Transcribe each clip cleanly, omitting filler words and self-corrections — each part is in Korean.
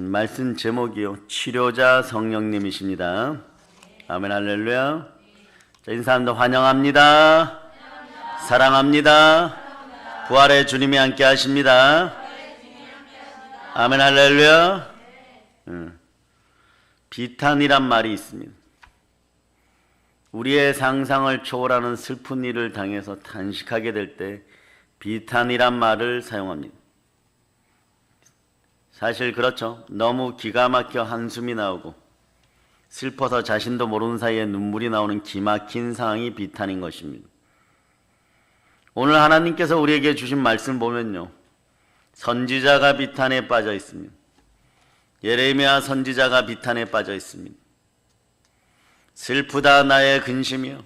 말씀 제목이요. 치료자 성령님이십니다. 아멘 할렐루야. 자, 인사합니다. 환영합니다. 사랑합니다. 부활의 주님이 함께 하십니다. 아멘 할렐루야. 비탄이란 말이 있습니다. 우리의 상상을 초월하는 슬픈 일을 당해서 탄식하게 될 때 비탄이란 말을 사용합니다. 사실 그렇죠. 너무 기가 막혀 한숨이 나오고 슬퍼서 자신도 모르는 사이에 눈물이 나오는 기막힌 상황이 비탄인 것입니다. 오늘 하나님께서 우리에게 주신 말씀 보면요, 선지자가 비탄에 빠져 있습니다. 예레미야 선지자가 비탄에 빠져 있습니다. 슬프다 나의 근심이여,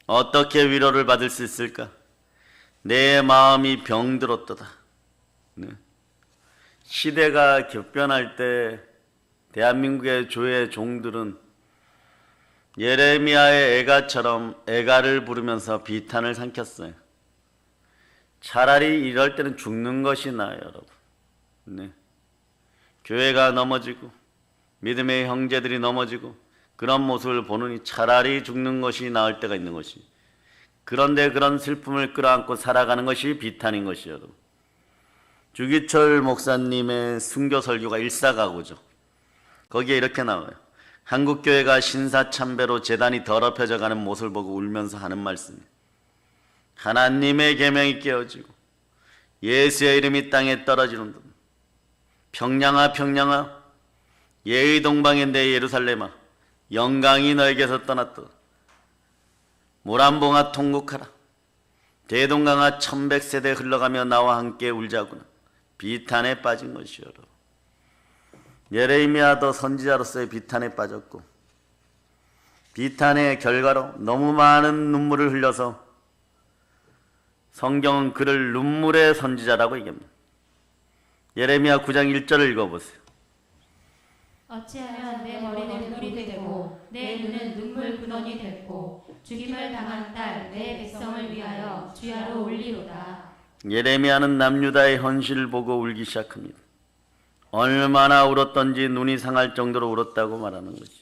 어떻게 위로를 받을 수 있을까? 내 마음이 병들었도다. 네. 시대가 격변할 때 대한민국의 교회 종들은 예레미야의 애가처럼 애가를 부르면서 비탄을 삼켰어요. 차라리 이럴 때는 죽는 것이 나아요, 여러분. 네. 교회가 넘어지고 믿음의 형제들이 넘어지고 그런 모습을 보느니 차라리 죽는 것이 나을 때가 있는 것이. 그런데 그런 슬픔을 끌어안고 살아가는 것이 비탄인 것이에요, 여러분. 주기철 목사님의 순교 설교가 일사가고죠. 거기에 이렇게 나와요. 한국교회가 신사참배로 재단이 더럽혀져 가는 모습을 보고 울면서 하는 말씀이에요. 하나님의 계명이 깨어지고 예수의 이름이 땅에 떨어지는 듯. 평양아 평양아, 예의 동방의 내 예루살렘아, 영광이 너에게서 떠났다. 모란봉아 통곡하라. 대동강아 1100세대 흘러가며 나와 함께 울자구나. 비탄에 빠진 것이요. 예레미야도 선지자로서의 비탄에 빠졌고, 비탄의 결과로 너무 많은 눈물을 흘려서 성경은 그를 눈물의 선지자라고 얘기합니다. 예레미야 9장 1절을 읽어보세요. 어찌하면 내 머리는 뿔이 되고 내 눈은 눈물 근원이 됐고 죽임을 당한 딸 내 백성을 위하여 주야로 울리로다. 예레미야는 남유다의 현실을 보고 울기 시작합니다. 얼마나 울었던지 눈이 상할 정도로 울었다고 말하는 거지.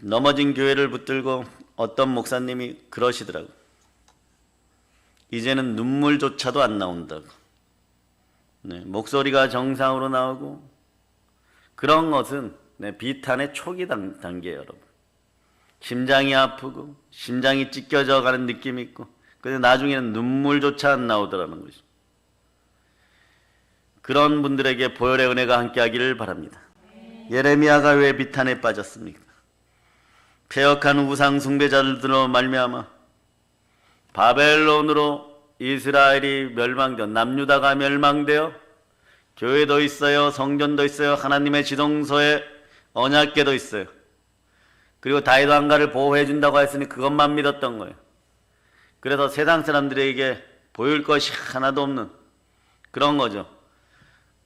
넘어진 교회를 붙들고 어떤 목사님이 그러시더라고. 이제는 눈물조차도 안 나온다고. 네, 목소리가 정상으로 나오고 그런 것은 비탄의 초기 단계예요, 여러분. 심장이 아프고 심장이 찢겨져 가는 느낌이 있고, 근데 나중에는 눈물조차 안 나오더라는 것이. 그런 분들에게 보혈의 은혜가 함께하기를 바랍니다. 예레미야가 왜 비탄에 빠졌습니까? 패역한 우상 숭배자들로 말미암아 바벨론으로 이스라엘이 멸망되어 남유다가 멸망되어 교회도 있어요, 성전도 있어요, 하나님의 지성소에 언약궤도 있어요. 그리고 다윗 왕가를 보호해 준다고 했으니 그것만 믿었던 거예요. 그래서 세상 사람들에게 보일 것이 하나도 없는 그런 거죠.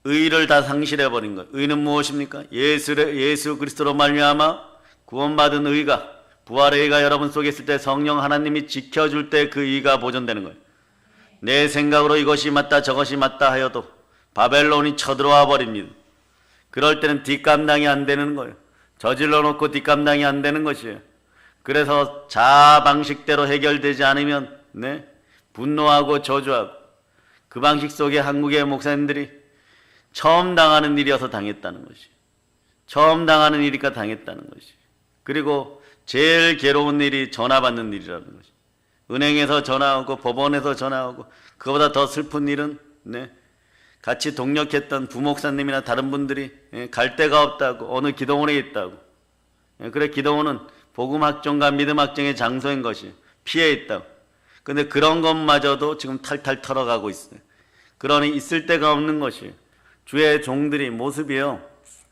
의를 다 상실해 버린 거예요. 의는 무엇입니까? 예수 그리스도로 말미암아 구원받은 의가, 부활의 의가 여러분 속에 있을 때 성령 하나님이 지켜줄 때 그 의가 보존되는 거예요. 내 생각으로 이것이 맞다 저것이 맞다 하여도 바벨론이 쳐들어와 버립니다. 그럴 때는 뒷감당이 안 되는 거예요. 저질러 놓고 뒷감당이 안 되는 것이에요. 그래서 자아 방식대로 해결되지 않으면 분노하고 저주하고, 그 방식 속에 한국의 목사님들이 처음 당하는 일이어서 당했다는 것이, 처음 당하는 일이니까 당했다는 것이. 그리고 제일 괴로운 일이 전화 받는 일이라는 것이. 은행에서 전화 오고 법원에서 전화 오고, 그거보다 더 슬픈 일은 같이 동력했던 부목사님이나 다른 분들이 갈 데가 없다고, 어느 기도원에 있다고. 그래, 기도원은 복음학종과 믿음학종의 장소인 것이 피해 있다고. 근데 그런 것마저도 지금 탈탈 털어가고 있어요. 그러니 있을 데가 없는 것이에요. 주의 종들이 모습이요,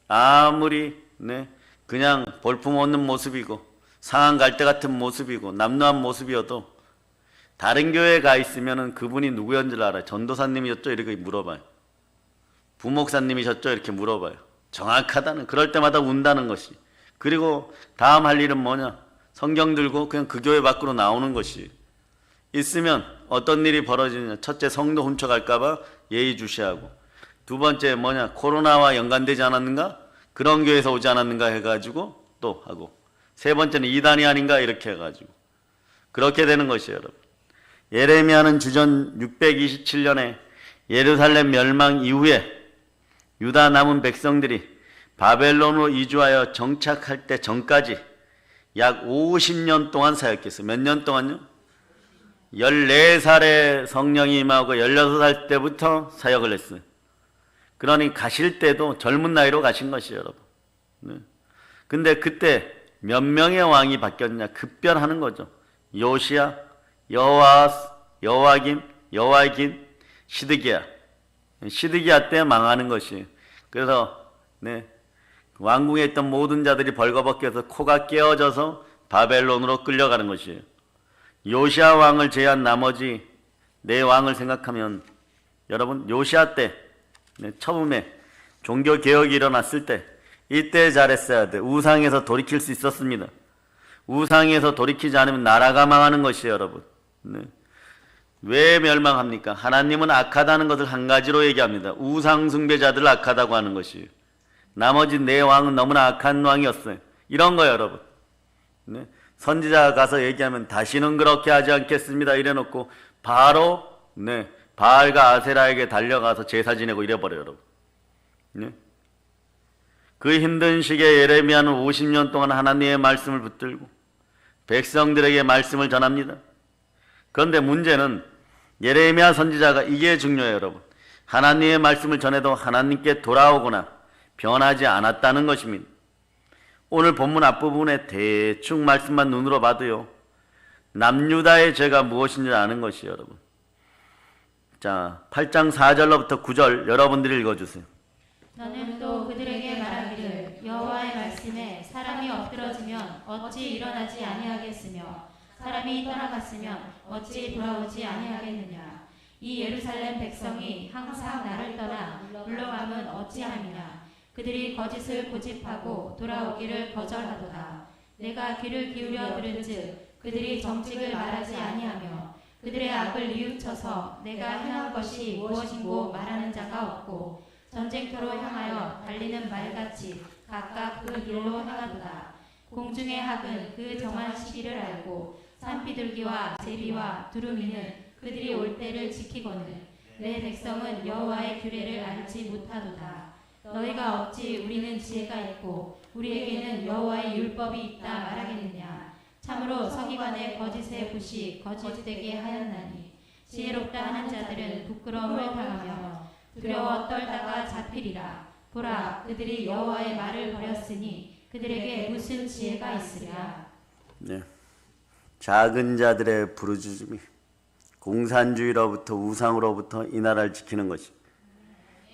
아무리 그냥 볼품 없는 모습이고 상한 갈대 같은 모습이고 남루한 모습이어도 다른 교회에 가 있으면은 그분이 누구였는지 알아요. 전도사님이셨죠? 이렇게 물어봐요. 부목사님이셨죠? 이렇게 물어봐요. 정확하다는, 그럴 때마다 운다는 것이. 그리고 다음 할 일은 뭐냐? 성경 들고 그냥 그 교회 밖으로 나오는 것이. 있으면 어떤 일이 벌어지느냐. 첫째, 성도 훔쳐갈까봐 예의주시하고, 두 번째 뭐냐, 코로나와 연관되지 않았는가? 그런 교회에서 오지 않았는가 해가지고 또 하고, 세 번째는 이단이 아닌가 이렇게 해가지고 그렇게 되는 것이에요, 여러분. 예레미야는 주전 627년에 예루살렘 멸망 이후에 유다 남은 백성들이 바벨론으로 이주하여 정착할 때 전까지 약 50년 동안 사역했어요. 몇 년 동안요? 14살에 성령이 임하고 16살 때부터 사역을 했어요. 그러니 가실 때도 젊은 나이로 가신 것이에요, 여러분. 네. 근데 그때 몇 명의 왕이 바뀌었냐? 급변하는 거죠. 요시야, 여호아스, 여호와김, 여호야긴, 시드기야. 시드기야 때 망하는 것이에요. 그래서 네, 왕궁에 있던 모든 자들이 벌거벗겨서 코가 깨어져서 바벨론으로 끌려가는 것이에요. 요시야 왕을 제외한 나머지 네 왕을 생각하면 여러분, 요시야 때 처음에 종교 개혁이 일어났을 때 이때 잘했어야 돼. 우상에서 돌이킬 수 있었습니다. 우상에서 돌이키지 않으면 나라가 망하는 것이에요, 여러분. 네. 왜 멸망합니까? 하나님은 악하다는 것을 한 가지로 얘기합니다. 우상 숭배자들을 악하다고 하는 것이에요. 나머지 네 왕은 너무나 악한 왕이었어요. 이런 거예요, 여러분. 네. 선지자가 가서 얘기하면 다시는 그렇게 하지 않겠습니다 이래놓고 바로 네, 바알과 아세라에게 달려가서 제사 지내고 이래버려요, 여러분. 네. 그 힘든 시기에 예레미야는 50년 동안 하나님의 말씀을 붙들고 백성들에게 말씀을 전합니다. 그런데 문제는 예레미야 선지자가 이게 중요해요, 여러분. 하나님의 말씀을 전해도 하나님께 돌아오거나 변하지 않았다는 것입니다. 오늘 본문 앞부분에 대충 말씀만 눈으로 봐도요, 남유다의 죄가 무엇인지 아는 것이에요, 여러분. 자, 8장 4절로부터 9절 여러분들이 읽어주세요. 너는 또 그들에게 말하기를 여호와의 말씀에 사람이 엎드러지면 어찌 일어나지 아니하겠으며 사람이 떠나갔으면 어찌 돌아오지 아니하겠느냐. 이 예루살렘 백성이 항상 나를 떠나 물러가면 어찌함이냐. 그들이 거짓을 고집하고 돌아오기를 거절하도다. 내가 귀를 기울여 들은즉 그들이 정직을 말하지 아니하며 그들의 악을 뉘우쳐서 내가 행한 것이 무엇인고 말하는 자가 없고 전쟁터로 향하여 달리는 말같이 각각 그 길로 행하도다. 공중의 학은 그 정한 시기를 알고 산비둘기와 제비와 두루미는 그들이 올 때를 지키거늘 내 백성은 여호와의 규례를 알지 못하도다. 너희가 어찌 우리는 지혜가 있고 우리에게는 여호와의 율법이 있다 말하겠느냐. 참으로 서기관의 거짓의 붓이 거짓되게 하였나니 지혜롭다 하는 자들은 부끄러움을 당하며 두려워 떨다가 잡히리라. 보라, 그들이 여호와의 말을 버렸으니 그들에게 무슨 지혜가 있으랴. 네. 작은 자들의 부르짖음이 공산주의로부터 우상으로부터 이 나라를 지키는 것이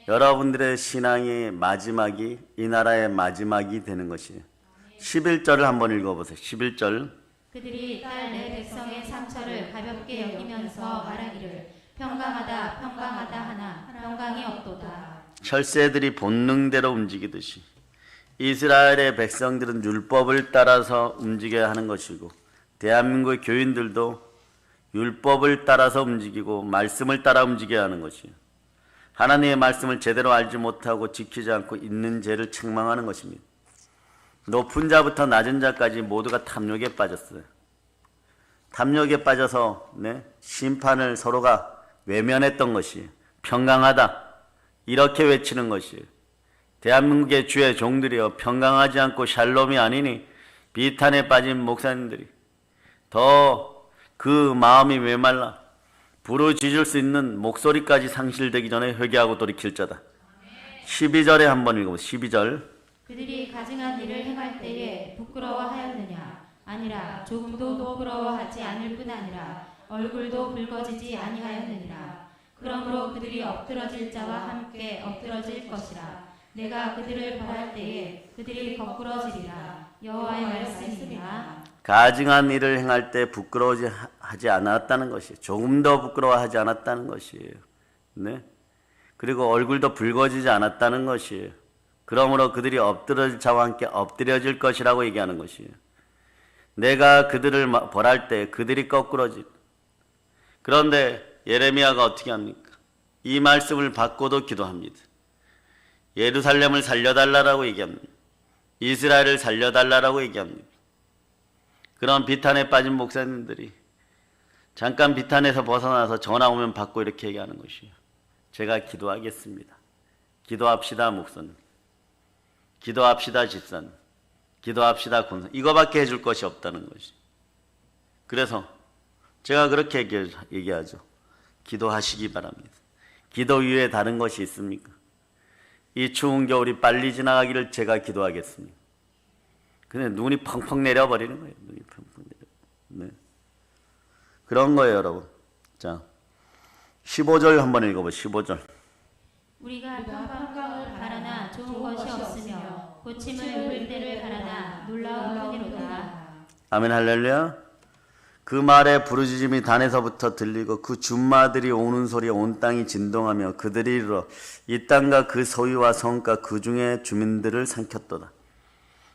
여러분들의 신앙의 마지막이 이 나라의 마지막이 되는 것이에요. 11절을 한번 읽어보세요. 11절. 그들이 딸 내 백성의 상처를 가볍게 여기면서 말하기를 평강하다 평강하다 하나 평강이 없도다. 철새들이 본능대로 움직이듯이 이스라엘의 백성들은 율법을 따라서 움직여야 하는 것이고 대한민국의 교인들도 율법을 따라서 움직이고 말씀을 따라 움직여야 하는 것이에요. 하나님의 말씀을 제대로 알지 못하고 지키지 않고 있는 죄를 책망하는 것입니다. 높은 자부터 낮은 자까지 모두가 탐욕에 빠졌어요. 탐욕에 빠져서 심판을 서로가 외면했던 것이에요. 평강하다 이렇게 외치는 것이에요. 대한민국의 주의 종들이여 평강하지 않고 샬롬이 아니니 비탄에 빠진 목사님들이 더 그 마음이 메말라 부르짖을 수 있는 목소리까지 상실되기 전에 회개하고 돌이킬 자다. 12절에 한번 읽어보세요. 12절. 그들이 가증한 일을 행할 때에 부끄러워하였느냐. 아니라 조금도 부끄러워하지 않을 뿐 아니라 얼굴도 붉어지지 아니하였느니라. 그러므로 그들이 엎드러질 자와 함께 엎드러질 것이라. 내가 그들을 벌할 때에 그들이 거꾸러지리라. 여호와의 말씀이니라. 가증한 일을 행할 때 부끄러워하지 않았다는 것이에요. 조금 더 부끄러워하지 않았다는 것이에요. 네? 그리고 얼굴도 붉어지지 않았다는 것이에요. 그러므로 그들이 엎드러질 자와 함께 엎드려질 것이라고 얘기하는 것이에요. 내가 그들을 벌할 때 그들이 거꾸러질. 그런데 예레미야가 어떻게 합니까? 이 말씀을 받고도 기도합니다. 예루살렘을 살려달라고 얘기합니다. 이스라엘을 살려달라고 얘기합니다. 그런 비탄에 빠진 목사님들이 잠깐 비탄에서 벗어나서 전화 오면 받고 이렇게 얘기하는 것이에요. 제가 기도하겠습니다. 기도합시다 목사님. 기도합시다 집사님. 기도합시다 권사. 이거밖에 해줄 것이 없다는 것이. 그래서 제가 그렇게 얘기하죠. 기도하시기 바랍니다. 기도 위에 다른 것이 있습니까? 이 추운 겨울이 빨리 지나가기를 제가 기도하겠습니다. 근데 눈이 펑펑 내려버리는 거예요. 눈이 펑펑 내려. 네. 그런 거예요, 여러분. 자, 15절 한번 읽어봐. 15절. 우리가 평강을 바라나 좋은 것이 없으며 고침을 입을 때를 바라나 놀라운 뿐이로다. 아멘 할렐루야. 그 말에 부르짖음이 단에서부터 들리고 그 준마들이 오는 소리에 온 땅이 진동하며 그들이 이르러 이 땅과 그 소유와 성과 그 중에 주민들을 삼켰도다.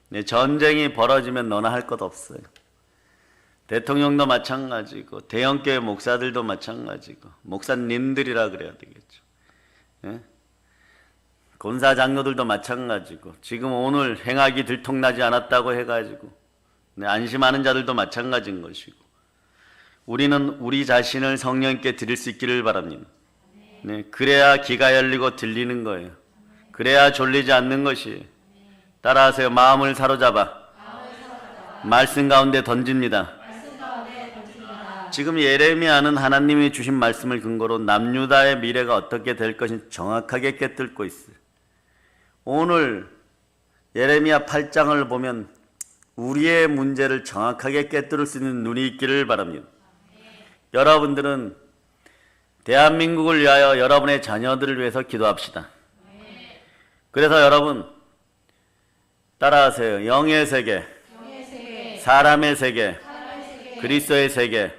네, 전쟁이 벌어지면 너나 할 것 없어요. 대통령도 마찬가지고 대형교회 목사들도 마찬가지고 목사님들이라 그래야 되겠죠. 네? 권사 장로들도 마찬가지고 지금 오늘 행악이 들통나지 않았다고 해가지고 네, 안심하는 자들도 마찬가지인 것이고 우리는 우리 자신을 성령께 드릴 수 있기를 바랍니다. 네, 그래야 귀가 열리고 들리는 거예요. 그래야 졸리지 않는 것이에요. 따라하세요. 마음을 사로잡아 말씀 가운데 던집니다. 지금 예레미야는 하나님이 주신 말씀을 근거로 남유다의 미래가 어떻게 될 것인지 정확하게 꿰뚫고 있어요. 오늘 예레미야 8장을 보면 우리의 문제를 정확하게 꿰뚫을 수 있는 눈이 있기를 바랍니다. 여러분들은 대한민국을 위하여 여러분의 자녀들을 위해서 기도합시다. 그래서 여러분 따라하세요. 영의 세계, 사람의 세계, 그리스도의 세계.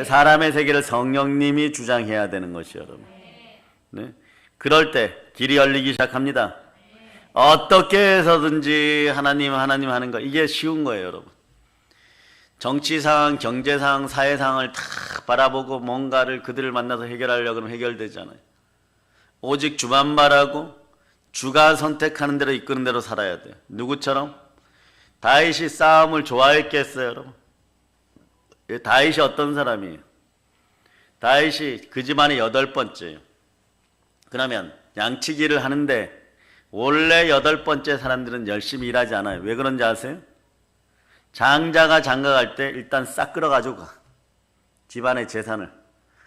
사람의 세계를 성령님이 주장해야 되는 것이요, 여러분. 네? 그럴 때 길이 열리기 시작합니다. 어떻게 해서든지 하나님 하는 거 이게 쉬운 거예요, 여러분. 정치 상황, 경제 상황, 사회 상황을 다 바라보고 뭔가를 그들을 만나서 해결하려고 하면 해결되잖아요. 오직 주만 바라고 주가 선택하는 대로 이끄는 대로 살아야 돼요. 누구처럼? 다윗이 싸움을 좋아했겠어요, 여러분? 다윗이 어떤 사람이에요? 다윗이 그 집안의 8번째예요. 그러면 양치기를 하는데 원래 8번째 사람들은 열심히 일하지 않아요. 왜 그런지 아세요? 장자가 장가갈 때 일단 싹 끌어가지고 가. 집안의 재산을.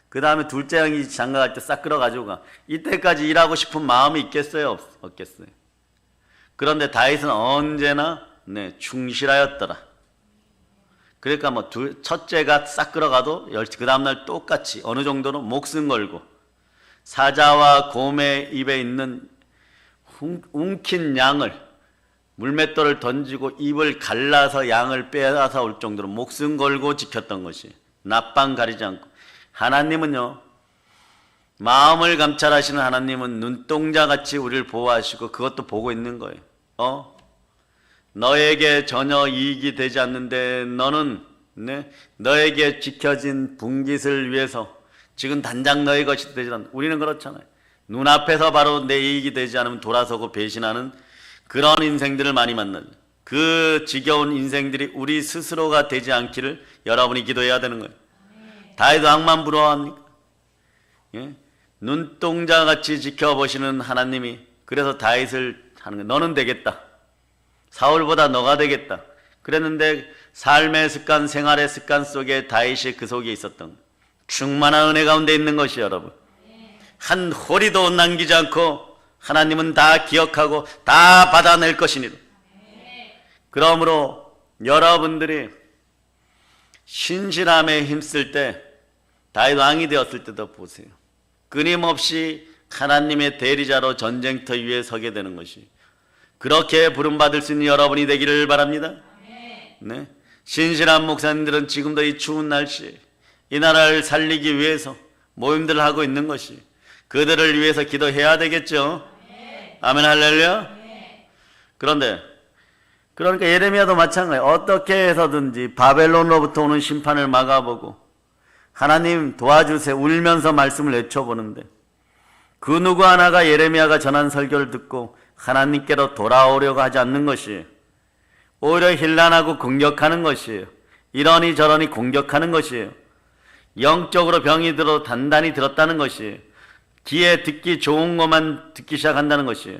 그 다음에 둘째 형이 장가갈 때 싹 끌어가지고 가. 이때까지 일하고 싶은 마음이 있겠어요? 없겠어요? 그런데 다윗은 언제나 충실하였더라. 그러니까 첫째가 싹 끌어가도 그 다음날 똑같이 어느 정도는 목숨 걸고 사자와 곰의 입에 있는 움킨 양을 물맷돌을 던지고 입을 갈라서 양을 빼앗아 올 정도로 목숨 걸고 지켰던 것이 낮밤 가리지 않고. 하나님은요, 마음을 감찰하시는 하나님은 눈동자같이 우리를 보호하시고 그것도 보고 있는 거예요. 너에게 전혀 이익이 되지 않는데 너는 너에게 지켜진 분깃을 위해서 지금 당장 너의 것이 되지 않는. 우리는 그렇잖아요. 눈앞에서 바로 내 이익이 되지 않으면 돌아서고 배신하는 그런 인생들을 많이 만나요. 그 지겨운 인생들이 우리 스스로가 되지 않기를 여러분이 기도해야 되는 거예요. 다윗 왕만 부러워합니까? 예? 눈동자같이 지켜보시는 하나님이 그래서 다윗을 하는 거예요. 너는 되겠다. 사울보다 너가 되겠다. 그랬는데 삶의 습관, 생활의 습관 속에 다윗이 그 속에 있었던 거예요. 충만한 은혜 가운데 있는 것이 여러분. 한 호리도 남기지 않고 하나님은 다 기억하고 다 받아낼 것이니라. 그러므로 여러분들이 신실함에 힘쓸 때 다윗 왕이 되었을 때도 보세요. 끊임없이 하나님의 대리자로 전쟁터 위에 서게 되는 것이 그렇게 부름받을 수 있는 여러분이 되기를 바랍니다. 네. 신실한 목사님들은 지금도 이 추운 날씨에 이 나라를 살리기 위해서 모임들을 하고 있는 것이 그들을 위해서 기도해야 되겠죠. 아멘 할렐루야. 그러니까 예레미야도 마찬가지예요. 어떻게 해서든지 바벨론으로부터 오는 심판을 막아보고 하나님 도와주세요. 울면서 말씀을 외쳐보는데 그 누구 하나가 예레미야가 전한 설교를 듣고 하나님께로 돌아오려고 하지 않는 것이에요. 오히려 힐난하고 공격하는 것이에요. 이러니 저러니 공격하는 것이에요. 영적으로 병이 들어도 단단히 들었다는 것이에요. 귀에 듣기 좋은 것만 듣기 시작한다는 것이에요.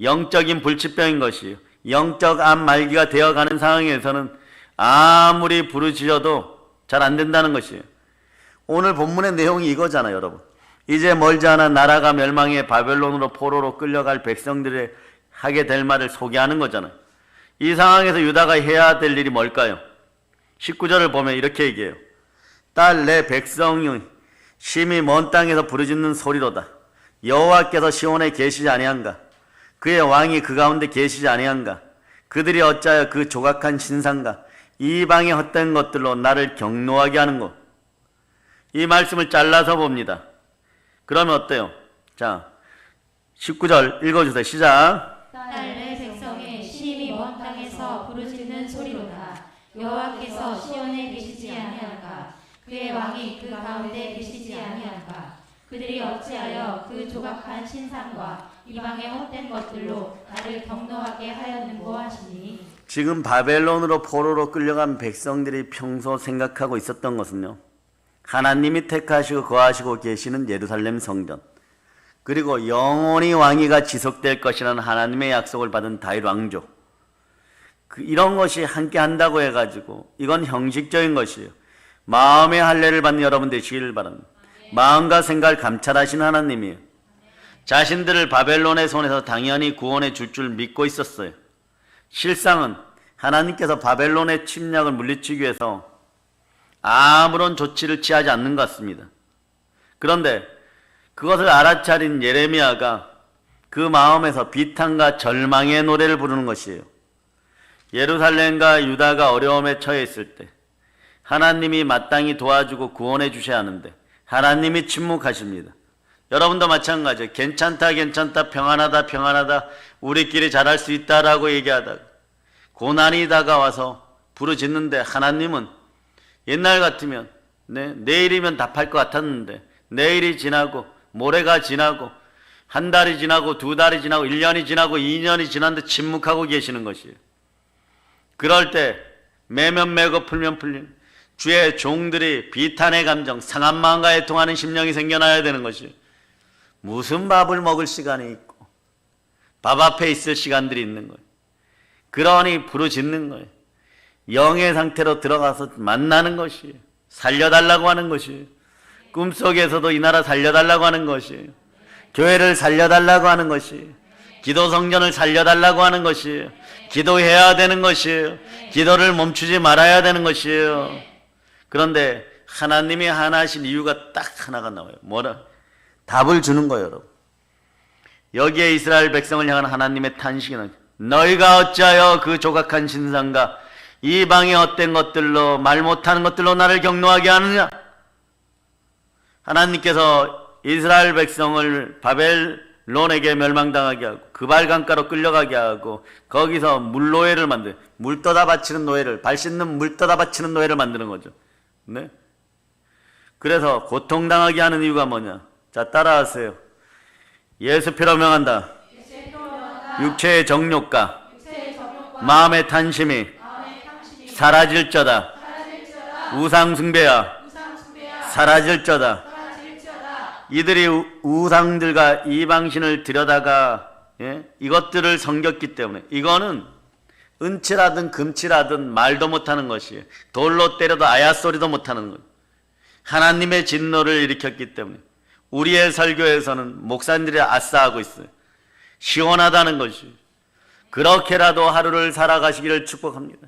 영적인 불치병인 것이에요. 영적 암 말기가 되어가는 상황에서는 아무리 부르짖어도 잘 안 된다는 것이에요. 오늘 본문의 내용이 이거잖아요, 여러분. 이제 멀지 않아 나라가 멸망해 바벨론으로 포로로 끌려갈 백성들이 하게 될 말을 소개하는 거잖아요. 이 상황에서 유다가 해야 될 일이 뭘까요? 19절을 보면 이렇게 얘기해요. 딸 내 백성이 심히 먼 땅에서 부르짖는 소리로다. 여호와께서 시온에 계시지 아니한가? 그의 왕이 그 가운데 계시지 아니한가? 그들이 어찌하여 그 조각한 신상과 이방의 헛된 것들로 나를 경노하게 하는 것. 이 말씀을 잘라서 봅니다. 그러면 어때요? 자, 19절 읽어주세요. 시작. 딸 내 백성이 심히 먼 땅에서 부르짖는 소리로다. 여호와께서 시온에 계시지 아니한가? 그의 왕이 그 가운데 계시지 아니한가? 그들이 어찌하여 그 조각한 신상과 이방의 헛된 것들로 나를 경노하게 하였는고 하시니. 지금 바벨론으로 포로로 끌려간 백성들이 평소 생각하고 있었던 것은요, 하나님이 택하시고 거하시고 계시는 예루살렘 성전, 그리고 영원히 왕위가 지속될 것이라는 하나님의 약속을 받은 다윗 왕조, 이런 것이 함께 한다고 해가지고 이건 형식적인 것이에요. 마음의 할례를 받는 여러분 되시길 바랍니다. 마음과 생각을 감찰하시는 하나님이에요. 자신들을 바벨론의 손에서 당연히 구원해 줄 줄 믿고 있었어요. 실상은 하나님께서 바벨론의 침략을 물리치기 위해서 아무런 조치를 취하지 않는 것 같습니다. 그런데 그것을 알아차린 예레미야가 그 마음에서 비탄과 절망의 노래를 부르는 것이에요. 예루살렘과 유다가 어려움에 처해 있을 때 하나님이 마땅히 도와주고 구원해 주셔야 하는데 하나님이 침묵하십니다. 여러분도 마찬가지예요. 괜찮다 괜찮다 평안하다 평안하다 우리끼리 잘할 수 있다라고 얘기하다가 고난이 다가와서 부르짖는데 하나님은 옛날 같으면 내일이면 답할 것 같았는데 내일이 지나고 모레가 지나고 한 달이 지나고 두 달이 지나고 1년이 지나고 2년이 지났는데 침묵하고 계시는 것이에요. 그럴 때 매면 매고 풀면 풀린 주의 종들이 비탄의 감정, 상한 마음과 애통하는 심령이 생겨나야 되는 것이에요. 무슨 밥을 먹을 시간이 있고 밥 앞에 있을 시간들이 있는 거예요. 그러니 부르짖는 거예요. 영의 상태로 들어가서 만나는 것이에요. 살려달라고 하는 것이에요. 꿈속에서도 이 나라 살려달라고 하는 것이에요. 교회를 살려달라고 하는 것이에요. 기도 성전을 살려달라고 하는 것이에요. 기도해야 되는 것이에요. 기도를 멈추지 말아야 되는 것이에요. 그런데 하나님이 하나 하신 이유가 딱 하나가 나와요. 뭐라? 답을 주는 거예요, 여러분. 여기에 이스라엘 백성을 향한 하나님의 탄식이 나죠. 너희가 어찌하여 그 조각한 신상과 이방의 헛된 것들로 말 못하는 것들로 나를 경노하게 하느냐? 하나님께서 이스라엘 백성을 바벨론에게 멸망당하게 하고 그발강가로 끌려가게 하고 거기서 물노예를 만들어요. 물 떠다 바치는 노예를, 발 씻는 물 떠다 바치는 노예를 만드는 거죠. 네? 그래서 고통당하게 하는 이유가 뭐냐? 자, 따라하세요. 예수피로 명한다. 육체의 정욕과 마음의 탄심이 사라질저다. 우상숭배야 사라질저다. 이들이 우상들과 이방신을 들여다가 이것들을 섬겼기 때문에 이거는 은치라든 금치라든 말도 못하는 것이에요. 돌로 때려도 아야소리도 못하는 거예요. 하나님의 진노를 일으켰기 때문에 우리의 설교에서는 목사님들이 아싸하고 있어요. 시원하다는 것이. 그렇게라도 하루를 살아가시기를 축복합니다.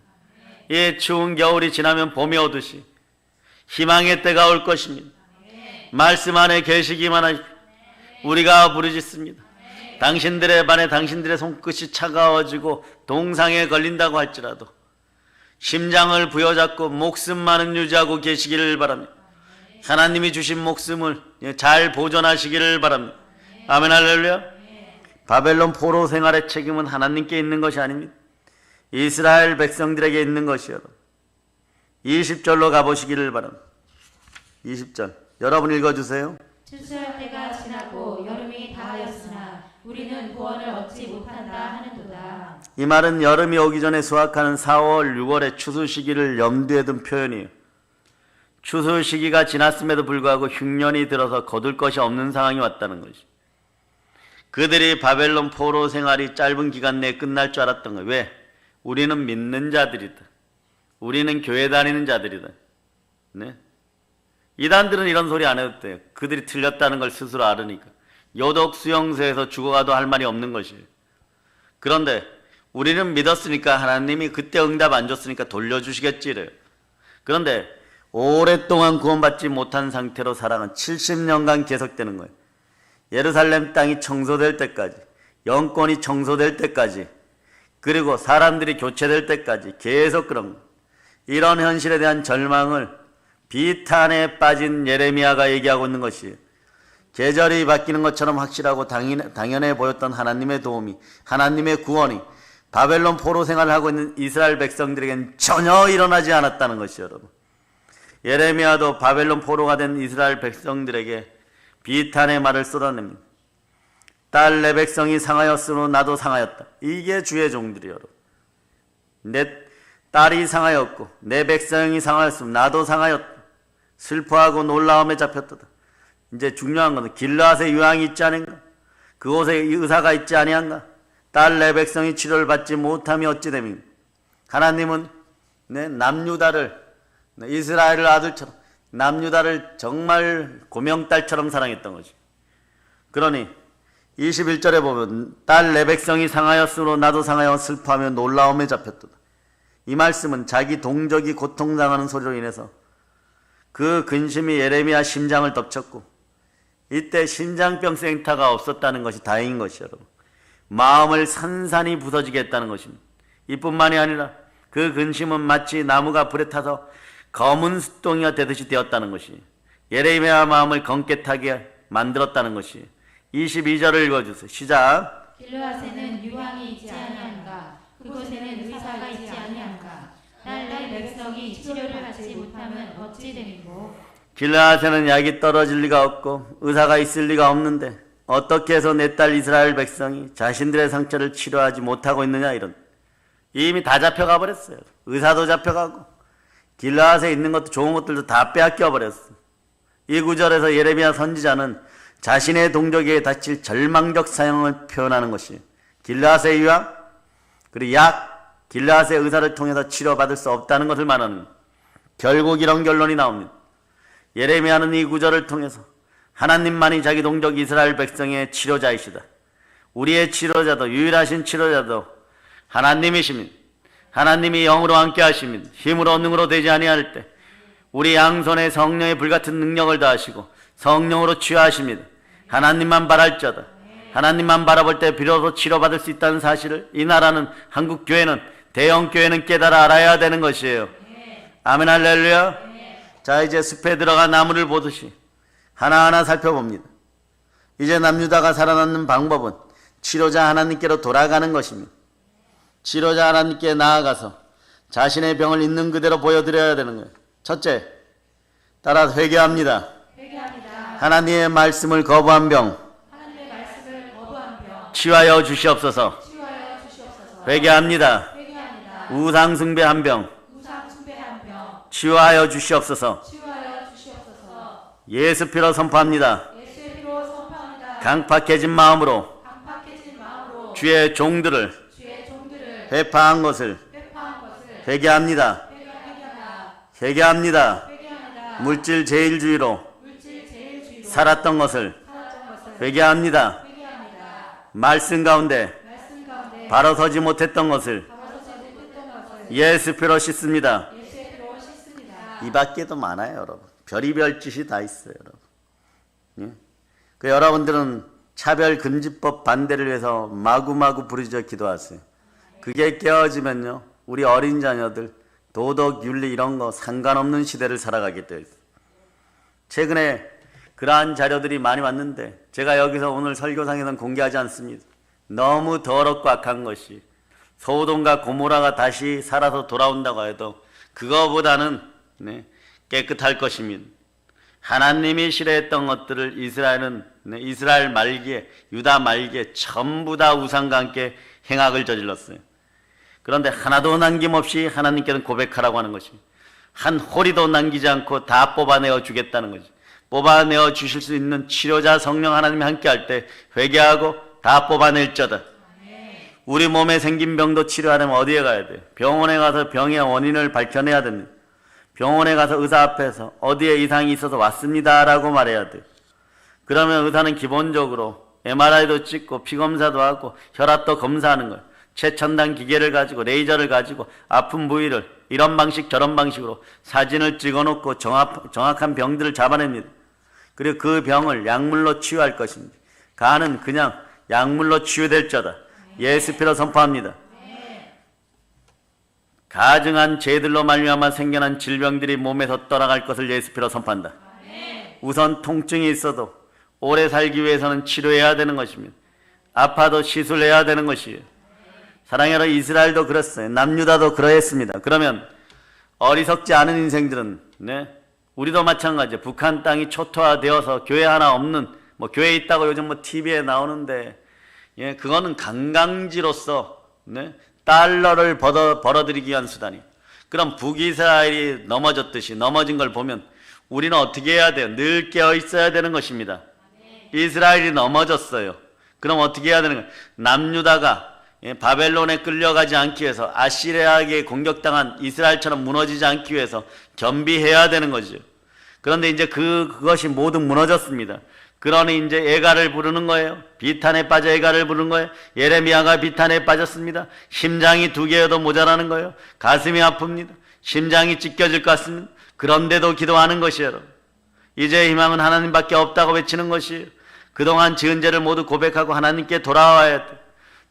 이 추운 겨울이 지나면 봄이 오듯이 희망의 때가 올 것입니다. 말씀 안에 계시기만 하십시오. 우리가 부르짖습니다. 당신들의 반에 당신들의 손끝이 차가워지고 동상에 걸린다고 할지라도 심장을 부여잡고 목숨만은 유지하고 계시기를 바랍니다. 하나님이 주신 목숨을 잘 보존하시기를 바랍니다. 아멘 할렐루야. 바벨론 포로 생활의 책임은 하나님께 있는 것이 아닙니다. 이스라엘 백성들에게 있는 것이요. 20절로 가보시기를 바랍니다. 20절. 여러분 읽어주세요. 추수할 때가 지나고 여름이 다하였으나 우리는 구원을 얻지 못한다 하는도다. 이 말은 여름이 오기 전에 수확하는 4월, 6월의 추수 시기를 염두에 둔 표현이에요. 추수 시기가 지났음에도 불구하고 흉년이 들어서 거둘 것이 없는 상황이 왔다는 것이. 그들이 바벨론 포로 생활이 짧은 기간 내에 끝날 줄 알았던 거예요. 왜? 우리는 믿는 자들이다. 우리는 교회 다니는 자들이다. 네? 이단들은 이런 소리 안 해도 돼요. 그들이 틀렸다는 걸 스스로 알으니까. 요독 수용소에서 죽어가도 할 말이 없는 것이에요. 그런데 우리는 믿었으니까 하나님이 그때 응답 안 줬으니까 돌려주시겠지 이래요. 그런데 오랫동안 구원받지 못한 상태로 살아간 70년간 계속되는 거예요. 예루살렘 땅이 청소될 때까지, 영권이 청소될 때까지, 그리고 사람들이 교체될 때까지 계속 그런 거예요. 이런 현실에 대한 절망을 비탄에 빠진 예레미야가 얘기하고 있는 것이에요. 계절이 바뀌는 것처럼 확실하고 당연해 보였던 하나님의 도움이, 하나님의 구원이 바벨론 포로 생활을 하고 있는 이스라엘 백성들에게는 전혀 일어나지 않았다는 것이에요. 여러분, 예레미야도 바벨론 포로가 된 이스라엘 백성들에게 비탄의 말을 쏟아냅니다. 딸 내 백성이 상하였으므로 나도 상하였다. 이게 주의 종들이에요. 여러분, 내 딸이 상하였고 내 백성이 상하였으면 나도 상하였다. 슬퍼하고 놀라움에 잡혔다. 이제 중요한 것은 길르앗에 유황이 있지 않은가? 그곳에 의사가 있지 아니한가? 딸 내 백성이 치료를 받지 못함이 어찌 됨인가? 하나님은 남유다를, 이스라엘을 아들처럼, 남유다를 정말 고명딸처럼 사랑했던 거지. 그러니 21절에 보면 딸 내 백성이 상하였으므로 나도 상하여 슬퍼하며 놀라움에 잡혔다. 이 말씀은 자기 동족이 고통당하는 소리로 인해서 그 근심이 예레미야 심장을 덮쳤고, 이때 심장병 센터가 없었다는 것이 다행인 것이요, 여러분. 마음을 산산이 부서지게 했다는 것입니다. 이뿐만이 아니라 그 근심은 마치 나무가 불에 타서 검은 숫덩이가 되듯이 되었다는 것이 예레미야 마음을 검게 만들었다는 것이. 22절을 읽어주세요. 시작. 길르앗에는 유황이 있지 아니한가? 그곳에는 의사가 있지 아니한가? 딸 내 백성이 치료를 받지 못하면 어찌 됨이고? 길르앗에는 약이 떨어질 리가 없고 의사가 있을 리가 없는데 어떻게 해서 내 딸 이스라엘 백성이 자신들의 상처를 치료하지 못하고 있느냐, 이런. 이미 다 잡혀가 버렸어요. 의사도 잡혀가고 길르앗에 있는 것도 좋은 것들도 다 빼앗겨 버렸어. 이 구절에서 예레미야 선지자는 자신의 동족에게 닥칠 절망적 사형을 표현하는 것이 길르앗의 유황, 그리고 약, 길르앗의 의사를 통해서 치료받을 수 없다는 것을 말하는, 결국 이런 결론이 나옵니다. 예레미야는 이 구절을 통해서 하나님만이 자기 동족 이스라엘 백성의 치료자이시다. 우리의 치료자도, 유일하신 치료자도 하나님이십니다. 하나님이 영으로 함께 하십니다. 힘으로 능으로 되지 아니할 때 우리 양손에 성령의 불같은 능력을 다하시고 성령으로 치유하십니다. 하나님만 바랄 자다. 하나님만 바라볼 때 비로소 치료받을 수 있다는 사실을 이 나라는, 한국 교회는, 대형 교회는 깨달아 알아야 되는 것이에요. 아멘, 할렐루야. 자, 이제 숲에 들어가 나무를 보듯이 하나하나 살펴봅니다. 이제 남유다가 살아남는 방법은 치료자 하나님께로 돌아가는 것입니다. 치료자 하나님께 나아가서 자신의 병을 있는 그대로 보여드려야 되는 거예요. 첫째, 따라 회개합니다. 하나님의 말씀을 거부한 병, 치유하여 주시옵소서. 회개합니다. 우상 숭배한 병, 치유하여 주시옵소서. 예수 피로 선포합니다. 강팍해진 마음으로 주의 종들을 회파한 것을 회개합니다. 회개합니다. 물질 제일주의로 살았던 것을 회개합니다. 말씀 가운데 바로 서지 못했던 것을 예수 피로 씻습니다. 이 밖에도 많아요, 여러분. 별의별 짓이 다 있어요, 여러분. 예? 그 여러분들은 차별금지법 반대를 위해서 마구마구 부르짖어 기도하세요. 그게 깨어지면요, 우리 어린 자녀들 도덕, 윤리 이런 거 상관없는 시대를 살아가게 돼 있어요. 최근에 그러한 자료들이 많이 왔는데 제가 여기서 오늘 설교상에서는 공개하지 않습니다. 너무 더럽고 악한 것이, 소돔과 고모라가 다시 살아서 돌아온다고 해도 그거보다는 깨끗할 것입니다. 하나님이 싫어했던 것들을 이스라엘 말기에, 유다 말기에 전부 다 우상과 함께 행악을 저질렀어요. 그런데 하나도 남김없이 하나님께는 고백하라고 하는 것입니다. 한 호리도 남기지 않고 다 뽑아내어 주겠다는 거죠. 뽑아내어 주실 수 있는 치료자 성령 하나님이 함께 할 때 회개하고 다 뽑아낼 자다. 우리 몸에 생긴 병도 치료하려면 어디에 가야 돼요? 병원에 가서 병의 원인을 밝혀내야 됩니다. 병원에 가서 의사 앞에서 어디에 이상이 있어서 왔습니다 라고 말해야 돼요. 그러면 의사는 기본적으로 MRI도 찍고 피검사도 하고 혈압도 검사하는 거예요. 최첨단 기계를 가지고 레이저를 가지고 아픈 부위를 이런 방식 저런 방식으로 사진을 찍어놓고 정확한 병들을 잡아냅니다. 그리고 그 병을 약물로 치유할 것입니다. 간은 그냥 약물로 치유될 자다. 예수 피로 선포합니다. 가증한 죄들로 말미암아 생겨난 질병들이 몸에서 떠나갈 것을 예수 피로 선포한다. 우선 통증이 있어도 오래 살기 위해서는 치료해야 되는 것입니다. 아파도 시술해야 되는 것이에요. 사랑의 여러분, 이스라엘도 그랬어요. 남유다도 그러했습니다. 그러면 어리석지 않은 인생들은 우리도 마찬가지예요. 북한 땅이 초토화되어서 교회 하나 없는 교회 있다고 요즘 TV에 나오는데 그거는 관광지로서 달러를 벌어들이기 위한 수단이에요. 그럼 북이스라엘이 넘어졌듯이 넘어진 걸 보면 우리는 어떻게 해야 돼요? 늘 깨어 있어야 되는 것입니다. 이스라엘이 넘어졌어요. 그럼 어떻게 해야 되는 거예요? 남유다가 바벨론에 끌려가지 않기 위해서 아시리아에게 공격당한 이스라엘처럼 무너지지 않기 위해서 겸비해야 되는 거죠. 그런데 이제 그것이 모두 무너졌습니다. 그러니 이제 애가를 부르는 거예요. 비탄에 빠져 애가를 부르는 거예요. 예레미야가 비탄에 빠졌습니다. 심장이 2개여도 모자라는 거예요. 가슴이 아픕니다. 심장이 찢겨질 것 같습니다. 그런데도 기도하는 것이에요. 이제 희망은 하나님밖에 없다고 외치는 것이에요. 그동안 지은 죄를 모두 고백하고 하나님께 돌아와야 돼.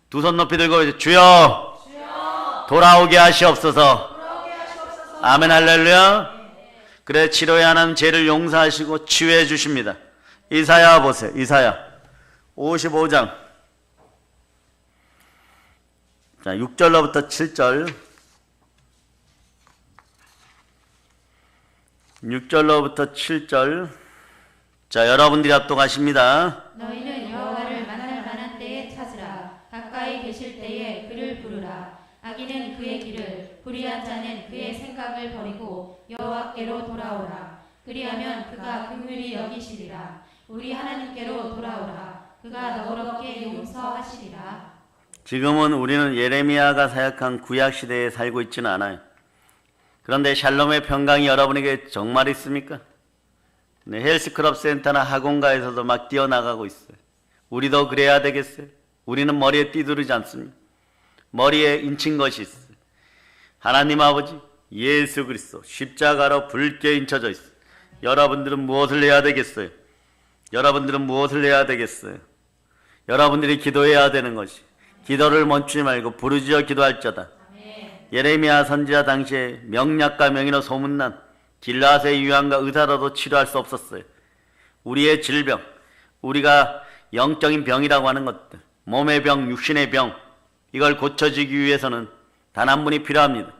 두 손 높이 들고 주여, 돌아오게 하시옵소서. 아멘 할렐루야. 그래 치료해 하나님 죄를 용서하시고 치유해 주십니다. 이사야 보세요. 이사야 55장 자 6절로부터 7절 6절로부터 7절 자 여러분들이 합독하십니다. 너희는 여호와를 만날 만한 때에 찾으라. 가까이 계실 때에 그를 부르라. 악인은 그의 길을, 불의한 자는 그의 생각을 버리고 여호와께로 돌아오라. 그리하면 그가 긍휼히 여기시리라. 우리 하나님께로 돌아오라. 그가 너그럽게 용서하시리라. 지금은 우리는 예레미야가 사역한 구약 시대에 살고 있지는 않아요. 그런데 샬롬의 평강이 여러분에게 정말 있습니까? 네, 헬스클럽 센터나 학원가에서도 막 뛰어나가고 있어요. 우리도 그래야 되겠어요? 우리는 머리에 띠두르지 않습니다. 머리에 인친 것이 있어요. 하나님 아버지 예수 그리스도 십자가로 붉게 인쳐져 있어요. 여러분들은 무엇을 해야 되겠어요? 여러분들은 무엇을 해야 되겠어요? 여러분들이 기도해야 되는 것이 기도를 멈추지 말고 부르짖어 기도할 자다. 예레미야 선지자 당시에 명약과 명의로 소문난 길라앗의 유황과 의사로도 치료할 수 없었어요. 우리의 질병, 우리가 영적인 병이라고 하는 것들, 몸의 병, 육신의 병, 이걸 고쳐지기 위해서는 단 한 분이 필요합니다.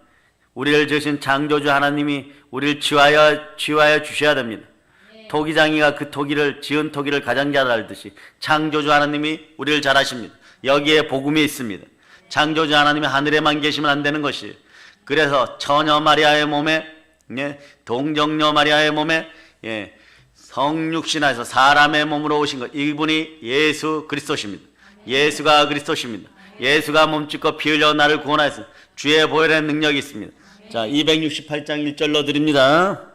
우리를 지으신 창조주 하나님이 우리를 치유하여 주셔야 됩니다. 토기장이가 그 토기를 지은 토기를 가장 잘 알듯이 창조주 하나님이 우리를 잘 아십니다. 여기에 복음이 있습니다. 창조주 하나님이 하늘에만 계시면 안 되는 것이에요. 그래서 처녀 마리아의 몸에 동정녀 마리아의 몸에 성육신하여서 사람의 몸으로 오신 것, 이분이 예수 그리스도십니다. 예수가 그리스도십니다. 예수가 몸짓고 피 흘려 나를 구원하여서 주의 보혈의 능력이 있습니다. 자 268장 1절로 드립니다.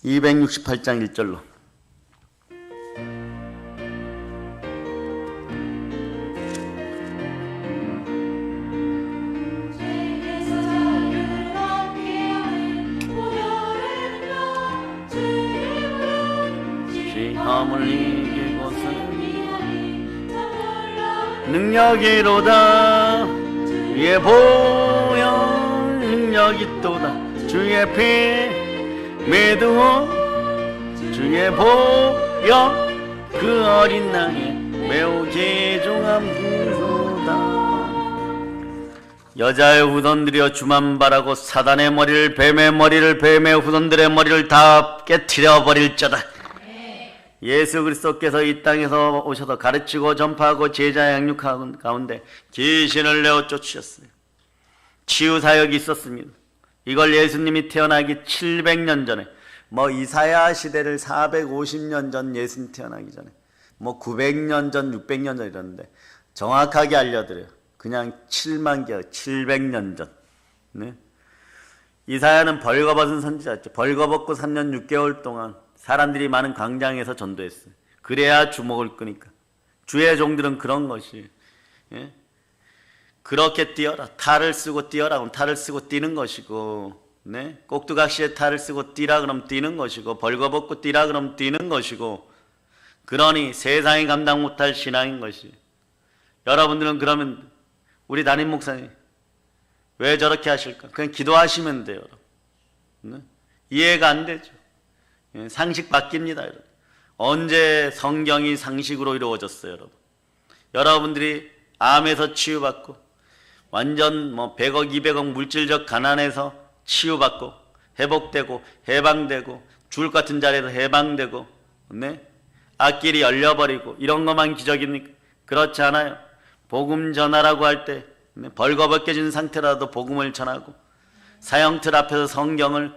268장 1절로 시험을 이기고서는 능력이로다. 주의 보혈 능력이 또다. 주의 피 매두어 주의 보혈 그 어린 양이 매우 귀중한 구소다. 여자의 후손들이여 주만 바라고 사단의 머리를 뱀의 머리를 뱀의 후손들의 머리를 다 깨트려 버릴저다. 예수 그리스도께서 이 땅에서 오셔서 가르치고 전파하고 제자 양육하는 가운데 귀신을 내어 쫓으셨어요. 치유 사역이 있었습니다. 이걸 예수님이 태어나기 700년 전에, 뭐 이사야 시대를 450년 전 예수님 태어나기 전에, 뭐 900년 전 600년 전 이러는데 정확하게 알려드려요. 그냥 7만 개월 700년 전. 네? 이사야는 벌거벗은 선지자였죠. 벌거벗고 3년 6개월 동안 사람들이 많은 광장에서 전도했어요. 그래야 주목을 끄니까. 주의 종들은 그런 것이, 예? 그렇게 뛰어라. 탈을 쓰고 뛰어라 그럼 탈을 쓰고 뛰는 것이고, 네? 꼭두각시에 탈을 쓰고 뛰라 그럼 뛰는 것이고, 벌거벗고 뛰라 그럼 뛰는 것이고, 그러니 세상이 감당 못할 신앙인 것이. 여러분들은 그러면 우리 담임 목사님 왜 저렇게 하실까? 그냥 기도하시면 돼요. 네? 이해가 안 되죠. 상식 바뀝니다. 여러분. 언제 성경이 상식으로 이루어졌어요? 여러분. 여러분들이 암에서 치유받고 완전 뭐 100억 200억 물질적 가난에서 치유받고 회복되고 해방되고 죽을 것 같은 자리에서 해방되고, 네? 앞길이 열려버리고 이런 것만 기적입니까? 그렇지 않아요. 복음 전하라고 할 때 벌거벗겨진 상태라도 복음을 전하고, 사형틀 앞에서 성경을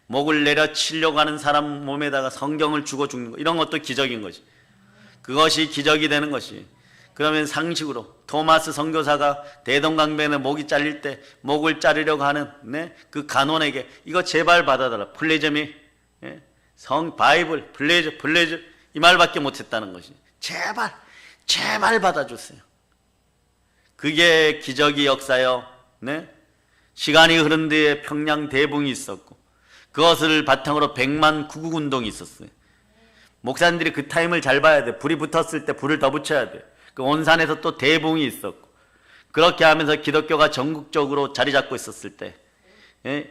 목을 내려 치려고 하는 사람 몸에다가 성경을 주고 죽는 것, 이런 것도 기적인 것이. 그것이 기적이 되는 것이. 그러면 상식으로 토마스 선교사가 대동강변에 목이 잘릴 때 목을 자르려고 하는, 네? 그 간원에게 이거 제발 받아달라. 플레저미, 예? 바이블 플레저 이 말밖에 못했다는 것이. 제발 받아주세요. 그게 기적이 역사요. 네? 시간이 흐른 뒤에 평양 대붕이 있었고, 그것을 바탕으로 100만 구국운동이 있었어요. 목사님들이 그 타임을 잘 봐야 돼. 불이 붙었을 때 불을 더 붙여야 돼. 그 온산에서 또 대붕이 있었고, 그렇게 하면서 기독교가 전국적으로 자리 잡고 있었을 때, 예?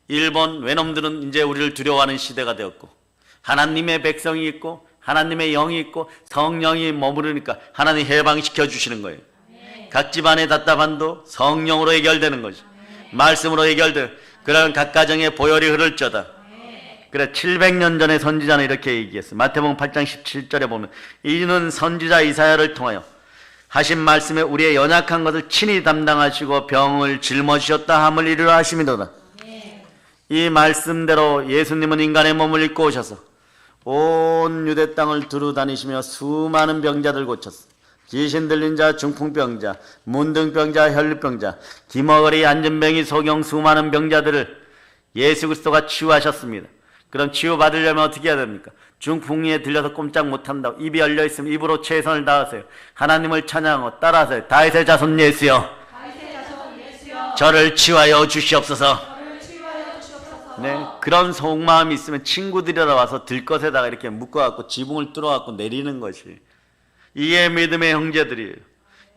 일본 외놈들은 이제 우리를 두려워하는 시대가 되었고, 하나님의 백성이 있고 하나님의 영이 있고 성령이 머무르니까 하나님이 해방시켜 주시는 거예요. 각 집안의 답답함도 성령으로 해결되는 거죠. 말씀으로 해결돼요. 그러면 각 가정에 보혈이 흐를저다. 그래, 700년 전에 선지자는 이렇게 얘기했어요. 마태복음 8장 17절에 보면, 이는 선지자 이사야를 통하여 하신 말씀에 우리의 연약한 것을 친히 담당하시고 병을 짊어지셨다 함을 이루라 하심이로다. 이 말씀대로 예수님은 인간의 몸을 입고 오셔서 온 유대 땅을 두루 다니시며 수많은 병자들 고쳤어. 귀신 들린 자, 중풍병자, 문둥병자, 혈류병자, 기머거리, 안전병이, 소경, 수많은 병자들을 예수 그리스도가 치유하셨습니다. 그럼 치유받으려면 어떻게 해야 됩니까? 중풍에 들려서 꼼짝 못한다고 입이 열려있으면 입으로 최선을 다하세요. 하나님을 찬양하고 따라하세요. 다윗의 자손 예수여, 저를 치유하여 주시옵소서. 네, 그런 속마음이 있으면 친구들이라 와서 들것에다가 이렇게 묶어갖고 지붕을 뚫어갖고 내리는 것이, 이게 믿음의 형제들이에요.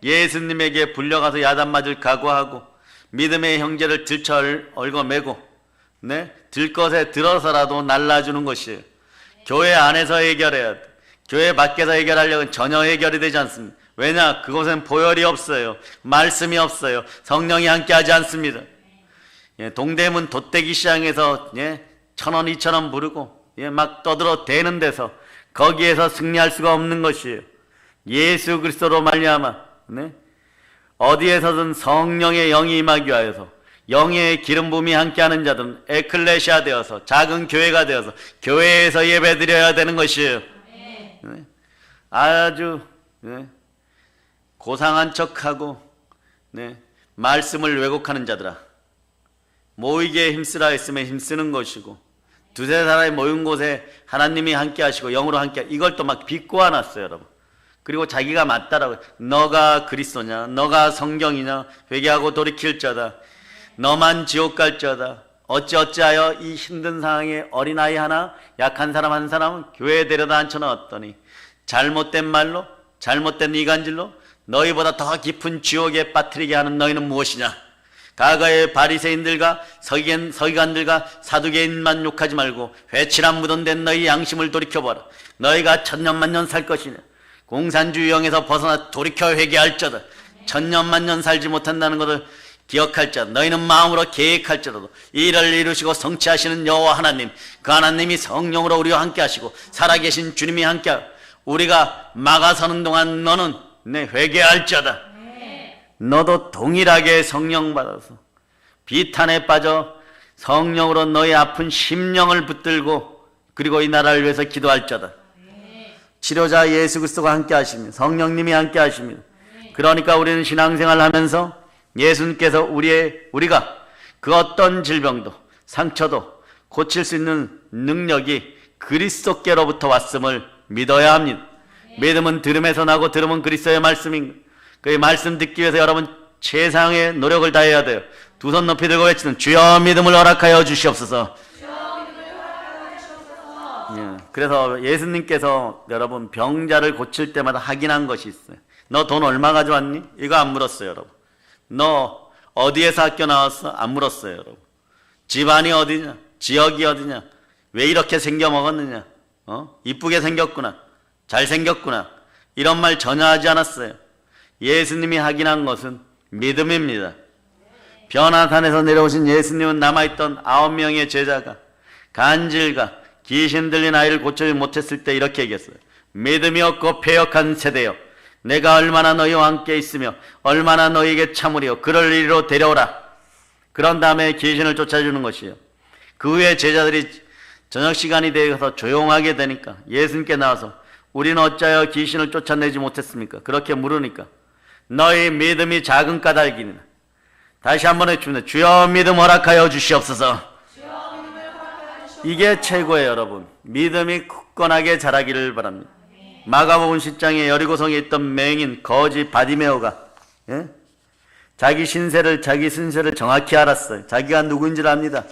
예수님에게 불려가서 야단 맞을 각오하고 믿음의 형제를 들쳐 얽어매고, 네? 들것에 들어서라도 날라주는 것이에요. 교회 안에서 해결해야 돼. 교회 밖에서 해결하려면 전혀 해결이 되지 않습니다. 왜냐? 그곳엔 보혈이 없어요. 말씀이 없어요. 성령이 함께하지 않습니다. 예, 동대문 돗대기 시장에서, 예, 1,000원 2,000원 부르고, 예, 막 떠들어 대는 데서 거기에서 승리할 수가 없는 것이에요. 예수 그리스도로 말미암아, 네? 어디에서든 성령의 영이 임하기 위하여서 영의 기름 부음이 함께하는 자들은 에클레시아 되어서 작은 교회가 되어서 교회에서 예배드려야 되는 것이에요. 네? 아주, 네? 고상한 척하고, 네? 말씀을 왜곡하는 자들아, 모이기에 힘쓰라 했으면 힘쓰는 것이고, 두세 사람이 모인 곳에 하나님이 함께 하시고 영으로 함께, 이걸 또 막 비꼬아 놨어요, 여러분. 그리고 자기가 맞다라고, 너가 그리스도냐, 너가 성경이냐, 회개하고 돌이킬 자다, 너만 지옥 갈 자다, 어찌어찌하여 이 힘든 상황에 어린아이 하나, 약한 사람 한 사람은 교회에 데려다 앉혀놨더니 잘못된 말로, 잘못된 이간질로 너희보다 더 깊은 지옥에 빠뜨리게 하는 너희는 무엇이냐? 과거의 바리새인들과 서기관들과 사두개인만 욕하지 말고 회칠한 무덤된 너희 양심을 돌이켜봐라. 너희가 천년만년 살 것이냐? 공산주의 영에서 벗어나 돌이켜 회개할 자다. 천년만년 살지 못한다는 것을 기억할지라도 너희는 마음으로 계획할지라도 이를 이루시고 성취하시는 여호와 하나님, 그 하나님이 성령으로 우리와 함께 하시고 살아계신 주님이 함께 하고 우리가 막아서는 동안 너는 내 회개할지어다. 너도 동일하게 성령 받아서 비탄에 빠져 성령으로 너의 아픈 심령을 붙들고 그리고 이 나라를 위해서 기도할지어다. 치료자 예수 그리스도가 함께 하십니다. 성령님이 함께 하십니다. 그러니까 우리는 신앙생활을 하면서 예수님께서 우리가 그 어떤 질병도 상처도 고칠 수 있는 능력이 그리스도께로부터 왔음을 믿어야 합니다. 믿음은 들음에서 나고 들음은 그리스도의 말씀인 그 말씀 듣기 위해서 여러분 최상의 노력을 다해야 돼요. 두 손 높이 들고 외치는 주여 믿음을 허락하여 주시옵소서. 예, 그래서 예수님께서 여러분 병자를 고칠 때마다 확인한 것이 있어요. 너 돈 얼마 가져왔니? 이거 안 물었어요, 여러분. 너 어디에서 학교 나왔어? 안 물었어요, 여러분. 집안이 어디냐? 지역이 어디냐? 왜 이렇게 생겨 먹었느냐? 이쁘게 생겼구나. 잘생겼구나. 이런 말 전혀 하지 않았어요. 예수님이 확인한 것은 믿음입니다. 변화산에서 내려오신 예수님은 남아있던 9명의 제자가 간질과 귀신 들린 아이를 고치지 못했을 때 이렇게 얘기했어요. 믿음이 없고 패역한 세대여, 내가 얼마나 너희와 함께 있으며 얼마나 너희에게 참으리요 그를 이리로 데려오라. 그런 다음에 귀신을 쫓아주는 것이에요. 그 후에 제자들이 저녁 시간이 되어서 조용하게 되니까 예수님께 나와서 우리는 어찌하여 귀신을 쫓아내지 못했습니까? 그렇게 물으니까 너희 믿음이 작은 까닭이니라. 다시 한번 해줍니다. 주여 믿음 허락하여 주시옵소서. 이게 최고예요, 여러분. 믿음이 굳건하게 자라기를 바랍니다. 마가복음 10장에 여리고성에 있던 맹인 거지 바디메오가 자기 신세를 정확히 알았어요. 자기가 누구인지를 압니다.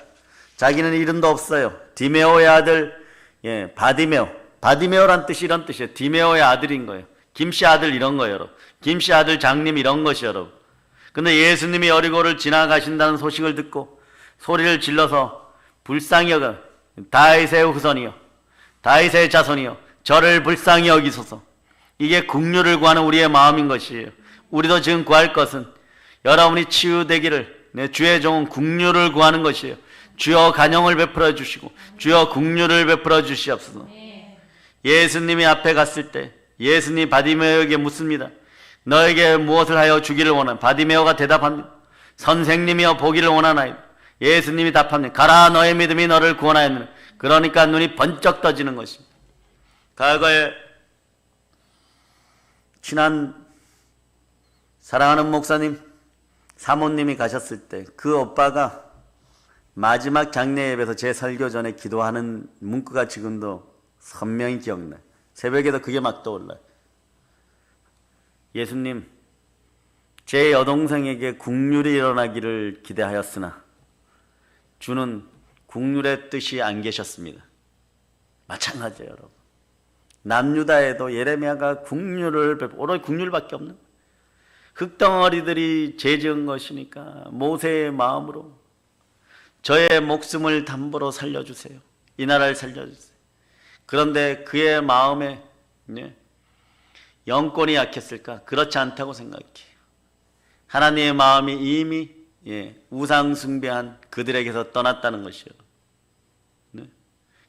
자기는 이름도 없어요. 디메오의 아들 바디메오란 뜻이 이런 뜻이에요. 디메오의 아들인 거예요. 김씨 아들 이런 거예요, 여러분. 김씨 아들 장님 이런 것이 여러분. 근데 예수님이 여리고를 지나가신다는 소식을 듣고 소리를 질러서 불쌍히 여겨 다윗의 후손이요 다윗의 자손이요 저를 불쌍히 여기소서. 이게 긍휼을 구하는 우리의 마음인 것이에요. 우리도 지금 구할 것은 여러분이 치유되기를 주의 종은 긍휼을 구하는 것이에요. 주여 간용을 베풀어 주시고 주여 긍휼을 베풀어 주시옵소서. 예수님이 앞에 갔을 때 예수님이 바디메오에게 묻습니다. 너에게 무엇을 하여 주기를 원하나? 바디메오가 대답합니다. 선생님이여 보기를 원하나이다. 예수님이 답합니다. 가라, 너의 믿음이 너를 구원하였느니라. 그러니까 눈이 번쩍 떠지는 것입니다. 과거에 친한 사랑하는 목사님 사모님이 가셨을 때 그 오빠가 마지막 장례 예배에서 제 설교 전에 기도하는 문구가 지금도 선명히 기억나요. 새벽에도 그게 막 떠올라요. 예수님, 제 여동생에게 국률이 일어나기를 기대하였으나 주는 국률의 뜻이 안 계셨습니다. 마찬가지예요, 여러분. 남유다에도 예레미야가 국률을 오로지 국률밖에 없는 흙덩어리들이 죄 지은 것이니까 모세의 마음으로 저의 목숨을 담보로 살려주세요. 이 나라를 살려주세요. 그런데 그의 마음에 영권이 약했을까? 그렇지 않다고 생각해요. 하나님의 마음이 이미 우상 숭배한 그들에게서 떠났다는 것이요.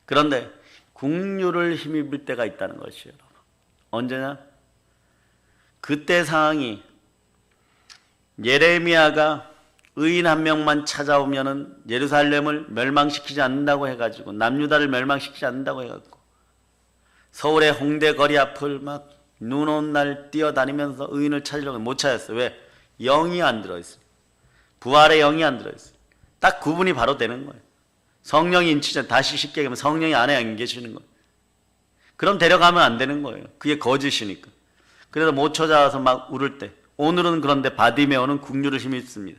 그런데 국률을 힘입을 때가 있다는 것이요. 언제냐? 그때 상황이 예레미야가 의인 한 명만 찾아오면은 예루살렘을 멸망시키지 않는다고 해가지고 남유다를 멸망시키지 않는다고 해가지고 서울의 홍대 거리 앞을 막 눈 온 날 뛰어다니면서 의인을 찾으려고 못 찾았어요. 왜? 영이 안 들어있어요. 부활의 영이 안 들어있어요. 딱 구분이 바로 되는 거예요. 성령이 인치자 다시 쉽게 얘기하면 성령이 안에 안 계시는 거예요. 그럼 데려가면 안 되는 거예요. 그게 거짓이니까. 그래서 못 찾아와서 막 울을 때 오늘은 그런데 바디메오는 국률을 힘입습니다.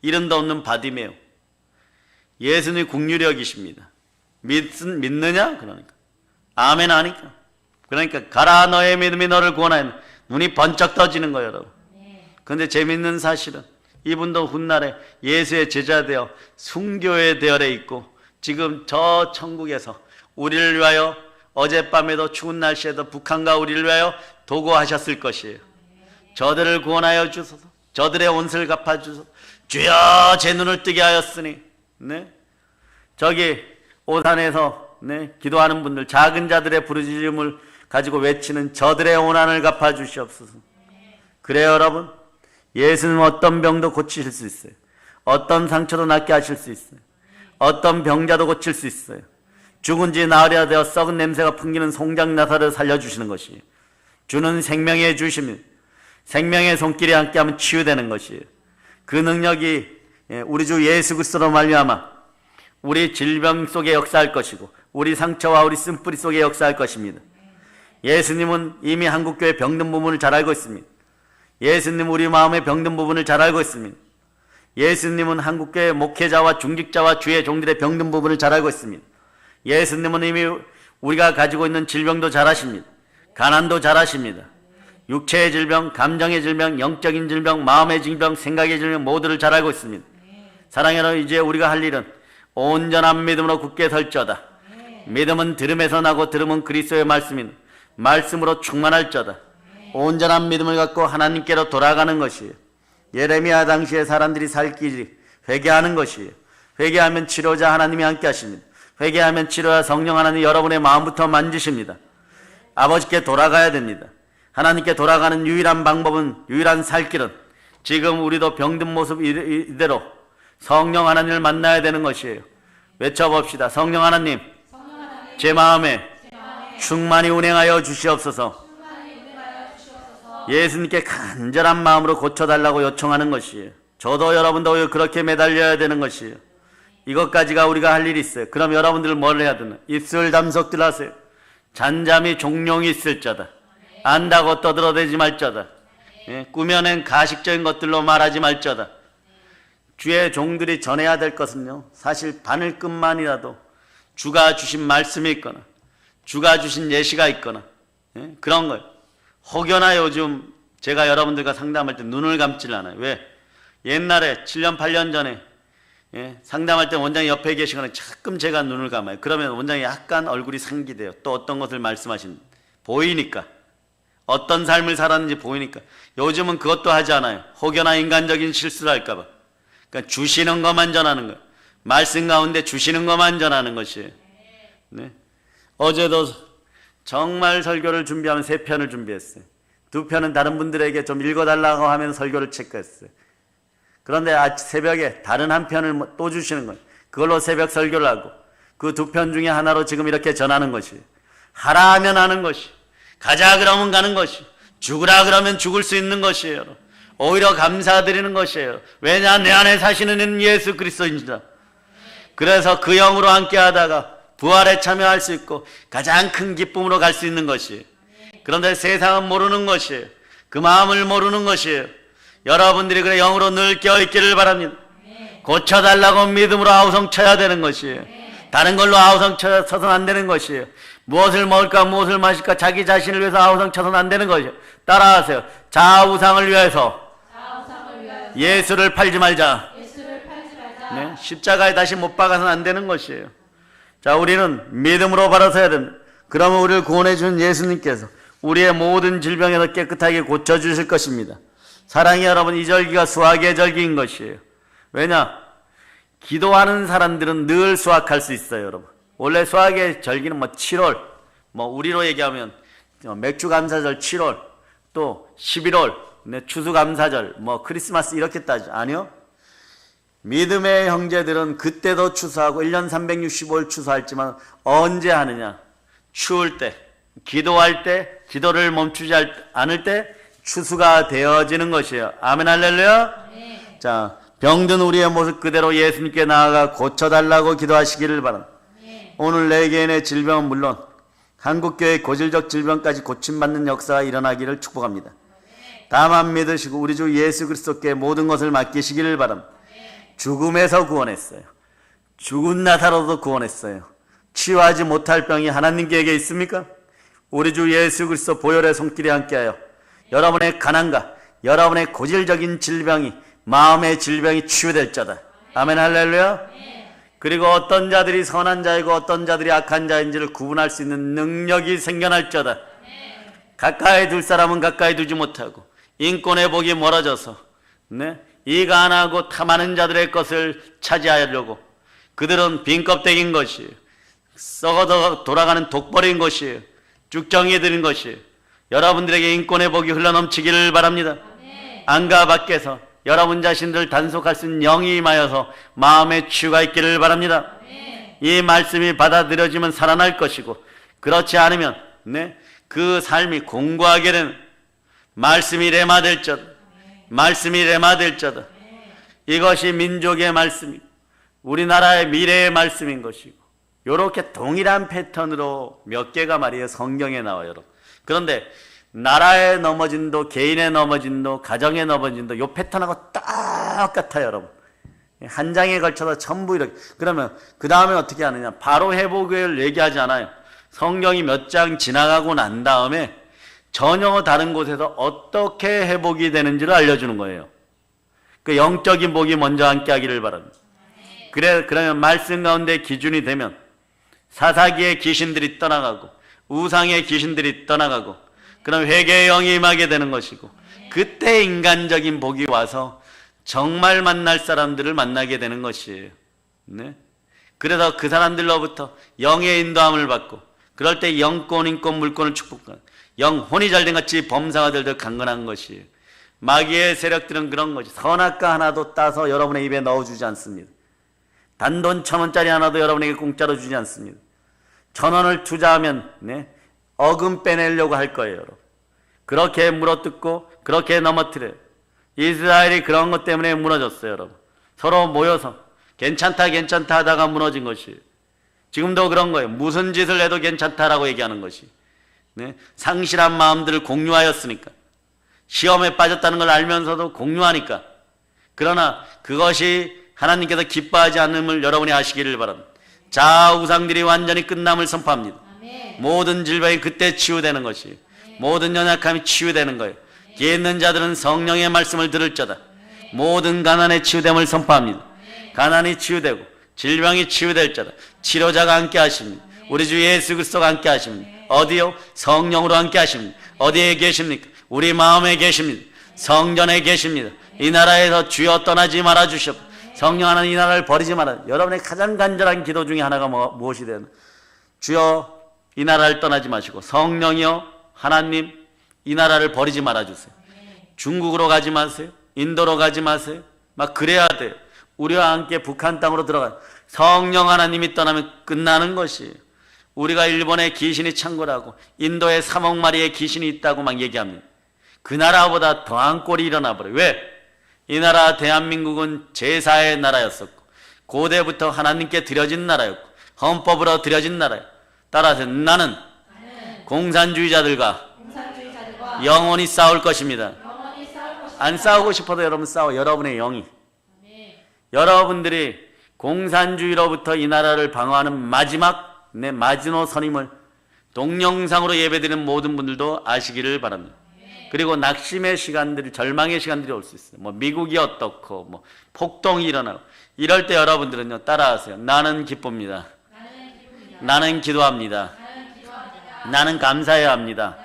이름도 없는 바디메오. 예수님이 국률이 여기십니다. 믿느냐? 그러니까 아멘 하니까. 그러니까 가라, 너의 믿음이 너를 구원하였네. 눈이 번쩍 떠지는 거예요, 여러분. 그런데 재밌는 사실은 이분도 훗날에 예수의 제자 되어 순교의 대열에 있고 지금 저 천국에서 우리를 위하여 어젯밤에도 추운 날씨에도 북한과 우리를 위하여 도구하셨을 것이에요. 저들을 구원하여 주소서. 저들의 온수를 갚아주소. 주여 제 눈을 뜨게 하였으니. 네? 저기 오산에서 네? 기도하는 분들, 작은 자들의 부르짖음을 가지고 외치는 저들의 오난을 갚아주시옵소서. 그래요 여러분, 예수는 어떤 병도 고치실 수 있어요. 어떤 상처도 낫게 하실 수 있어요. 어떤 병자도 고칠 수 있어요. 죽은 지 나으려 되어 썩은 냄새가 풍기는 송장나사를 살려주시는 것이에요. 주는 생명의 주심이, 생명의 손길이 함께하면 치유되는 것이에요. 그 능력이 우리 주 예수 그리스도로 말미암아 우리 질병 속에 역사할 것이고 우리 상처와 우리 쓴뿌리 속에 역사할 것입니다. 예수님은 이미 한국교회 병든 부분을 잘 알고 있습니다. 예수님은 우리 마음의 병든 부분을 잘 알고 있습니다. 예수님은 한국교회 목회자와 중직자와 주의 종들의 병든 부분을 잘 알고 있습니다. 예수님은 이미 우리가 가지고 있는 질병도 잘 아십니다. 가난도 잘 아십니다. 육체의 질병, 감정의 질병, 영적인 질병, 마음의 질병, 생각의 질병 모두를 잘 알고 있습니다. 사랑하는 여러분, 이제 우리가 할 일은 온전한 믿음으로 굳게 설자다. 믿음은 들음에서 나고 들음은 그리스도의 말씀인 말씀으로 충만할자다. 온전한 믿음을 갖고 하나님께로 돌아가는 것이에요. 예레미야 당시에 사람들이 살 길이 회개하는 것이에요. 회개하면 치료자 하나님이 함께 하십니다. 회개하면 치료자 성령 하나님 여러분의 마음부터 만지십니다. 아버지께 돌아가야 됩니다. 하나님께 돌아가는 유일한 방법은, 유일한 살 길은 지금 우리도 병든 모습 이대로 성령 하나님을 만나야 되는 것이에요. 외쳐봅시다. 성령 하나님, 제 마음에 충만히 운행하여 주시옵소서. 예수님께 간절한 마음으로 고쳐달라고 요청하는 것이에요. 저도 여러분도 그렇게 매달려야 되는 것이에요. 이것까지가 우리가 할 일이 있어요. 그럼 여러분들 뭘 해야 되나? 입술 담석들 하세요. 잔잠이 종용이 있을 자다. 안다고 떠들어대지 말자다. 꾸며낸 가식적인 것들로 말하지 말자다. 주의 종들이 전해야 될 것은요, 사실 바늘끝만이라도 주가 주신 말씀이 있거나 주가 주신 예시가 있거나 그런 거예요. 혹여나 요즘 제가 여러분들과 상담할 때 눈을 감질 않아요. 왜? 옛날에 7년 8년 전에 상담할 때 원장이 옆에 계시거나 가끔 제가 눈을 감아요. 그러면 원장이 약간 얼굴이 상기돼요. 또 어떤 것을 말씀하시는지 보이니까, 어떤 삶을 살았는지 보이니까. 요즘은 그것도 하지 않아요. 혹여나 인간적인 실수를 할까 봐. 그러니까 주시는 것만 전하는 거예요. 말씀 가운데 주시는 것만 전하는 것이에요. 네. 어제도 정말 설교를 준비하면 3편을 준비했어요. 2편은 다른 분들에게 좀 읽어달라고 하면 설교를 체크했어요. 그런데 새벽에 다른 한 편을 또 주시는 거예요. 그걸로 새벽 설교를 하고 그 2편 중에 하나로 지금 이렇게 전하는 것이에요. 하라 하면 하는 것이, 가자 그러면 가는 것이, 죽으라 그러면 죽을 수 있는 것이에요. 오히려 감사드리는 것이에요. 왜냐? 내 안에 사시는 예수 그리스도입니다. 그래서 그 영으로 함께 하다가 부활에 참여할 수 있고 가장 큰 기쁨으로 갈 수 있는 것이에요. 그런데 세상은 모르는 것이에요. 그 마음을 모르는 것이에요. 여러분들이 그래 영으로 늘 깨어있기를 바랍니다. 고쳐달라고 믿음으로 아우성 쳐야 되는 것이에요. 다른 걸로 아우성 쳐서는 안 되는 것이에요. 무엇을 먹을까 무엇을 마실까 자기 자신을 위해서 아우성 쳐서는 안 되는 것이에요. 따라하세요. 자우상을 위해서 예수를 팔지 말자. 네? 십자가에 다시 못 박아서는 안 되는 것이에요. 자, 우리는 믿음으로 바로 서야 됩니다. 그러면 우리를 구원해 준 예수님께서 우리의 모든 질병에서 깨끗하게 고쳐주실 것입니다. 사랑의 여러분, 이 절기가 수학의 절기인 것이에요. 왜냐? 기도하는 사람들은 늘 수학할 수 있어요, 여러분. 원래 수학의 절기는 7월, 우리로 얘기하면 맥주감사절 7월, 또 11월, 추수감사절, 크리스마스 이렇게 따지죠. 아니요. 믿음의 형제들은 그때도 추수하고 1년 365일 추수할지만 언제 하느냐? 추울 때, 기도할 때, 기도를 멈추지 않을 때 추수가 되어지는 것이에요. 아멘 할렐루야. 네. 자, 병든 우리의 모습 그대로 예수님께 나아가 고쳐달라고 기도하시기를 바랍니다. 네. 오늘 네 개인의 질병은 물론 한국교회의 고질적 질병까지 고침받는 역사가 일어나기를 축복합니다. 네. 다만 믿으시고 우리 주 예수 그리스도께 모든 것을 맡기시기를 바랍니다. 네. 죽음에서 구원했어요. 죽은 나사로도 구원했어요. 치유하지 못할 병이 하나님께게 있습니까? 우리 주 예수 그리스도 보혈의 손길이 함께하여 여러분의 가난과 여러분의 고질적인 질병이, 마음의 질병이 치유될 자다. 아멘 할렐루야. 그리고 어떤 자들이 선한 자이고 어떤 자들이 악한 자인지를 구분할 수 있는 능력이 생겨날 자다. 가까이 둘 사람은 가까이 두지 못하고 인권의 복이 멀어져서 네? 이가 안 하고 탐하는 자들의 것을 차지하려고 그들은 빈 껍데기인 것이에요. 썩어서 돌아가는 독버린 것이에요. 쭉정이 드는 것이에요. 여러분들에게 인권의 복이 흘러넘치기를 바랍니다. 안과 밖에서 여러분 자신들 단속할 수 있는 영이 임하여서 마음의 치유가 있기를 바랍니다. 이 말씀이 받아들여지면 살아날 것이고 그렇지 않으면 네? 그 삶이 공고하게 되는 말씀이 레마될 자다. 말씀이 레마될 자다. 이것이 민족의 말씀이고 우리나라의 미래의 말씀인 것이고 이렇게 동일한 패턴으로 몇 개가 말이에요. 성경에 나와요. 여러분. 그런데 나라의 넘어진도 개인의 넘어진도 가정의 넘어진도 이 패턴하고 똑같아요. 여러분. 한 장에 걸쳐서 전부 이렇게. 그러면 그 다음에 어떻게 하느냐. 바로 회복을 얘기하지 않아요. 성경이 몇 장 지나가고 난 다음에 전혀 다른 곳에서 어떻게 회복이 되는지를 알려주는 거예요. 그 영적인 복이 먼저 함께 하기를 바랍니다. 그러면 말씀 가운데 기준이 되면 사사기의 귀신들이 떠나가고 우상의 귀신들이 떠나가고 그럼 회개의 영이 임하게 되는 것이고 그때 인간적인 복이 와서 정말 만날 사람들을 만나게 되는 것이에요. 네? 그래서 그 사람들로부터 영의 인도함을 받고 그럴 때 영권, 인권, 물권을 축복하는 영혼이 잘된 같이 범사가들도 강건한 것이에요. 마귀의 세력들은 그런 것이 선악과 하나도 따서 여러분의 입에 넣어주지 않습니다. 단돈 1,000원짜리 하나도 여러분에게 공짜로 주지 않습니다. 1,000원을 투자하면 네, 어금 빼내려고 할 거예요. 여러분. 그렇게 물어뜯고 그렇게 넘어뜨려요. 이스라엘이 그런 것 때문에 무너졌어요. 여러분. 서로 모여서 괜찮다 괜찮다 하다가 무너진 것이에요. 지금도 그런 거예요. 무슨 짓을 해도 괜찮다라고 얘기하는 것이. 네? 상실한 마음들을 공유하였으니까. 시험에 빠졌다는 걸 알면서도 공유하니까. 그러나 그것이 하나님께서 기뻐하지 않음을 여러분이 아시기를 바랍니다. 자아 우상들이 완전히 끝남을 선포합니다. 모든 질병이 그때 치유되는 것이에요. 모든 연약함이 치유되는 거예요. 기에 있는 자들은 성령의 말씀을 들을 자다. 모든 가난의 치유됨을 선포합니다. 가난이 치유되고 질병이 치유될 자다. 치료자가 함께 하십니다. 우리 주 예수 그리스도가 함께 하십니다. 어디요? 성령으로 함께 하십니다. 어디에 계십니까? 우리 마음에 계십니다. 성전에 계십니다. 이 나라에서 주여 떠나지 말아 주시옵. 성령 하나님 이 나라를 버리지 마라. 여러분의 가장 간절한 기도 중에 하나가 무엇이 되나? 주여 이 나라를 떠나지 마시고 성령이여 하나님 이 나라를 버리지 말아 주세요. 중국으로 가지 마세요. 인도로 가지 마세요. 막 그래야 돼요. 우리와 함께 북한 땅으로 들어가. 성령 하나님이 떠나면 끝나는 것이에요. 우리가 일본에 귀신이 창궐하고 인도에 3억 마리의 귀신이 있다고 막 얘기합니다. 그 나라보다 더한 꼴이 일어나 버려요. 왜? 이 나라 대한민국은 제사의 나라였었고 고대부터 하나님께 드려진 나라였고 헌법으로 드려진 나라예요. 따라서 나는 공산주의자들과 영원히 싸울 것입니다. 안 싸우고 싶어도 여러분 싸워. 여러분의 영이. 여러분들이 공산주의로부터 이 나라를 방어하는 마지막 마지노선임을 동영상으로 예배드리는 모든 분들도 아시기를 바랍니다. 그리고 낙심의 시간들이 절망의 시간들이 올 수 있어요. 뭐 미국이 어떻고 뭐 폭동이 일어나고 이럴 때 여러분들은요 따라하세요. 나는 기쁩니다. 나는 기도합니다. 나는 감사해야 합니다.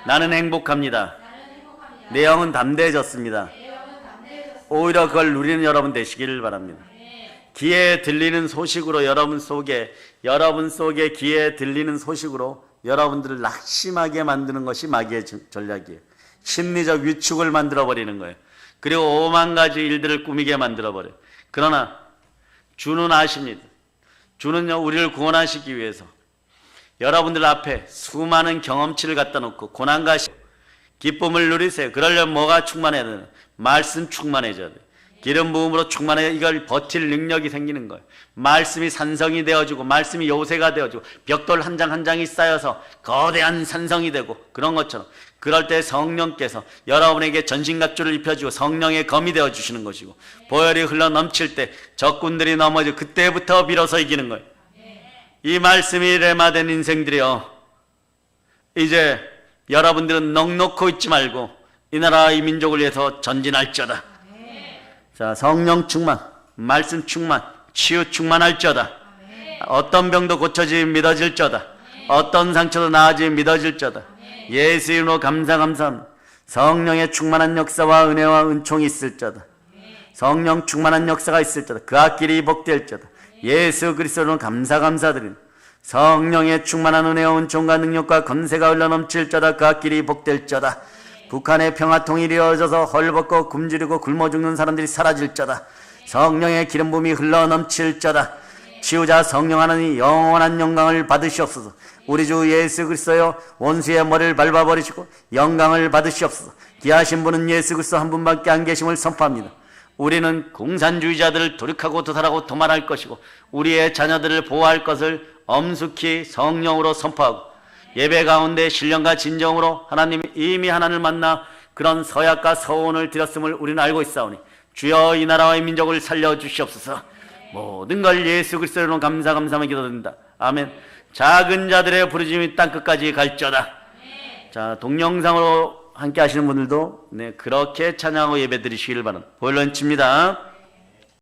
나는 행복합니다. 내 영은 담대해졌습니다. 오히려 그걸 누리는 여러분 되시기를 바랍니다. 귀에 들리는 소식으로 여러분 속에 귀에 들리는 소식으로 여러분들을 낙심하게 만드는 것이 마귀의 전략이에요. 심리적 위축을 만들어버리는 거예요. 그리고 오만 가지 일들을 꾸미게 만들어버려요. 그러나 주는 아십니다. 주는요 우리를 구원하시기 위해서 여러분들 앞에 수많은 경험치를 갖다 놓고 고난과 기쁨을 누리세요. 그러려면 뭐가 충만해야 되나? 말씀 충만해져야 돼요. 기름 부음으로 충만해 이걸 버틸 능력이 생기는 거예요. 말씀이 산성이 되어지고 말씀이 요새가 되어지고 벽돌 한 장 한 장이 쌓여서 거대한 산성이 되고 그런 것처럼 그럴 때 성령께서 여러분에게 전신갑주를 입혀주고 성령의 검이 되어주시는 것이고 보혈이 흘러 넘칠 때 적군들이 넘어지고 그때부터 비로소 이기는 거예요. 이 말씀이 레마된 인생들이여 이제 여러분들은 넉넉고 있지 말고 이 나라 이 민족을 위해서 전진할지어다. 자, 성령 충만, 말씀 충만, 치유 충만할지어다. 어떤 병도 고쳐지 믿어질지어다. 어떤 상처도 나아지 믿어질지어다. 예수 이름으로 감사합니다. 성령의 충만한 역사와 은혜와 은총이 있을지어다. 성령 충만한 역사가 있을지어다. 그 앞길이 복될지어다. 예수 그리스도로 감사드립니다. 성령의 충만한 은혜와 은총과 능력과 권세가 흘러넘칠지어다. 그 앞길이 복될지어다. 북한의 평화 통일이 이루어져서 헐벗고 굶주리고 굶어 죽는 사람들이 사라질지어다. 성령의 기름 부음이 흘러넘칠지어다. 치유자 성령 하나님 영원한 영광을 받으시옵소서. 우리 주 예수 그리스도여 원수의 머리를 밟아버리시고 영광을 받으시옵소서. 귀하신 분은 예수 그리스도 한 분밖에 안 계심을 선포합니다. 우리는 공산주의자들을 돌이키고 도살하고 도말할 것이고 우리의 자녀들을 보호할 것을 엄숙히 성령으로 선포하고 예배 가운데 신령과 진정으로 하나님 이미 하나님을 만나 그런 서약과 서원을 드렸음을 우리는 알고 있사오니 주여 이 나라와 이 민족을 살려주시옵소서. 모든 걸 예수 그리스도로 감사하며 기도드립니다. 아멘. 작은 자들의 부르짖음이 땅끝까지 갈지어다. 자, 동영상으로 함께 하시는 분들도 그렇게 찬양하고 예배 드리시기를 바랍니다. 보일러 칩니다.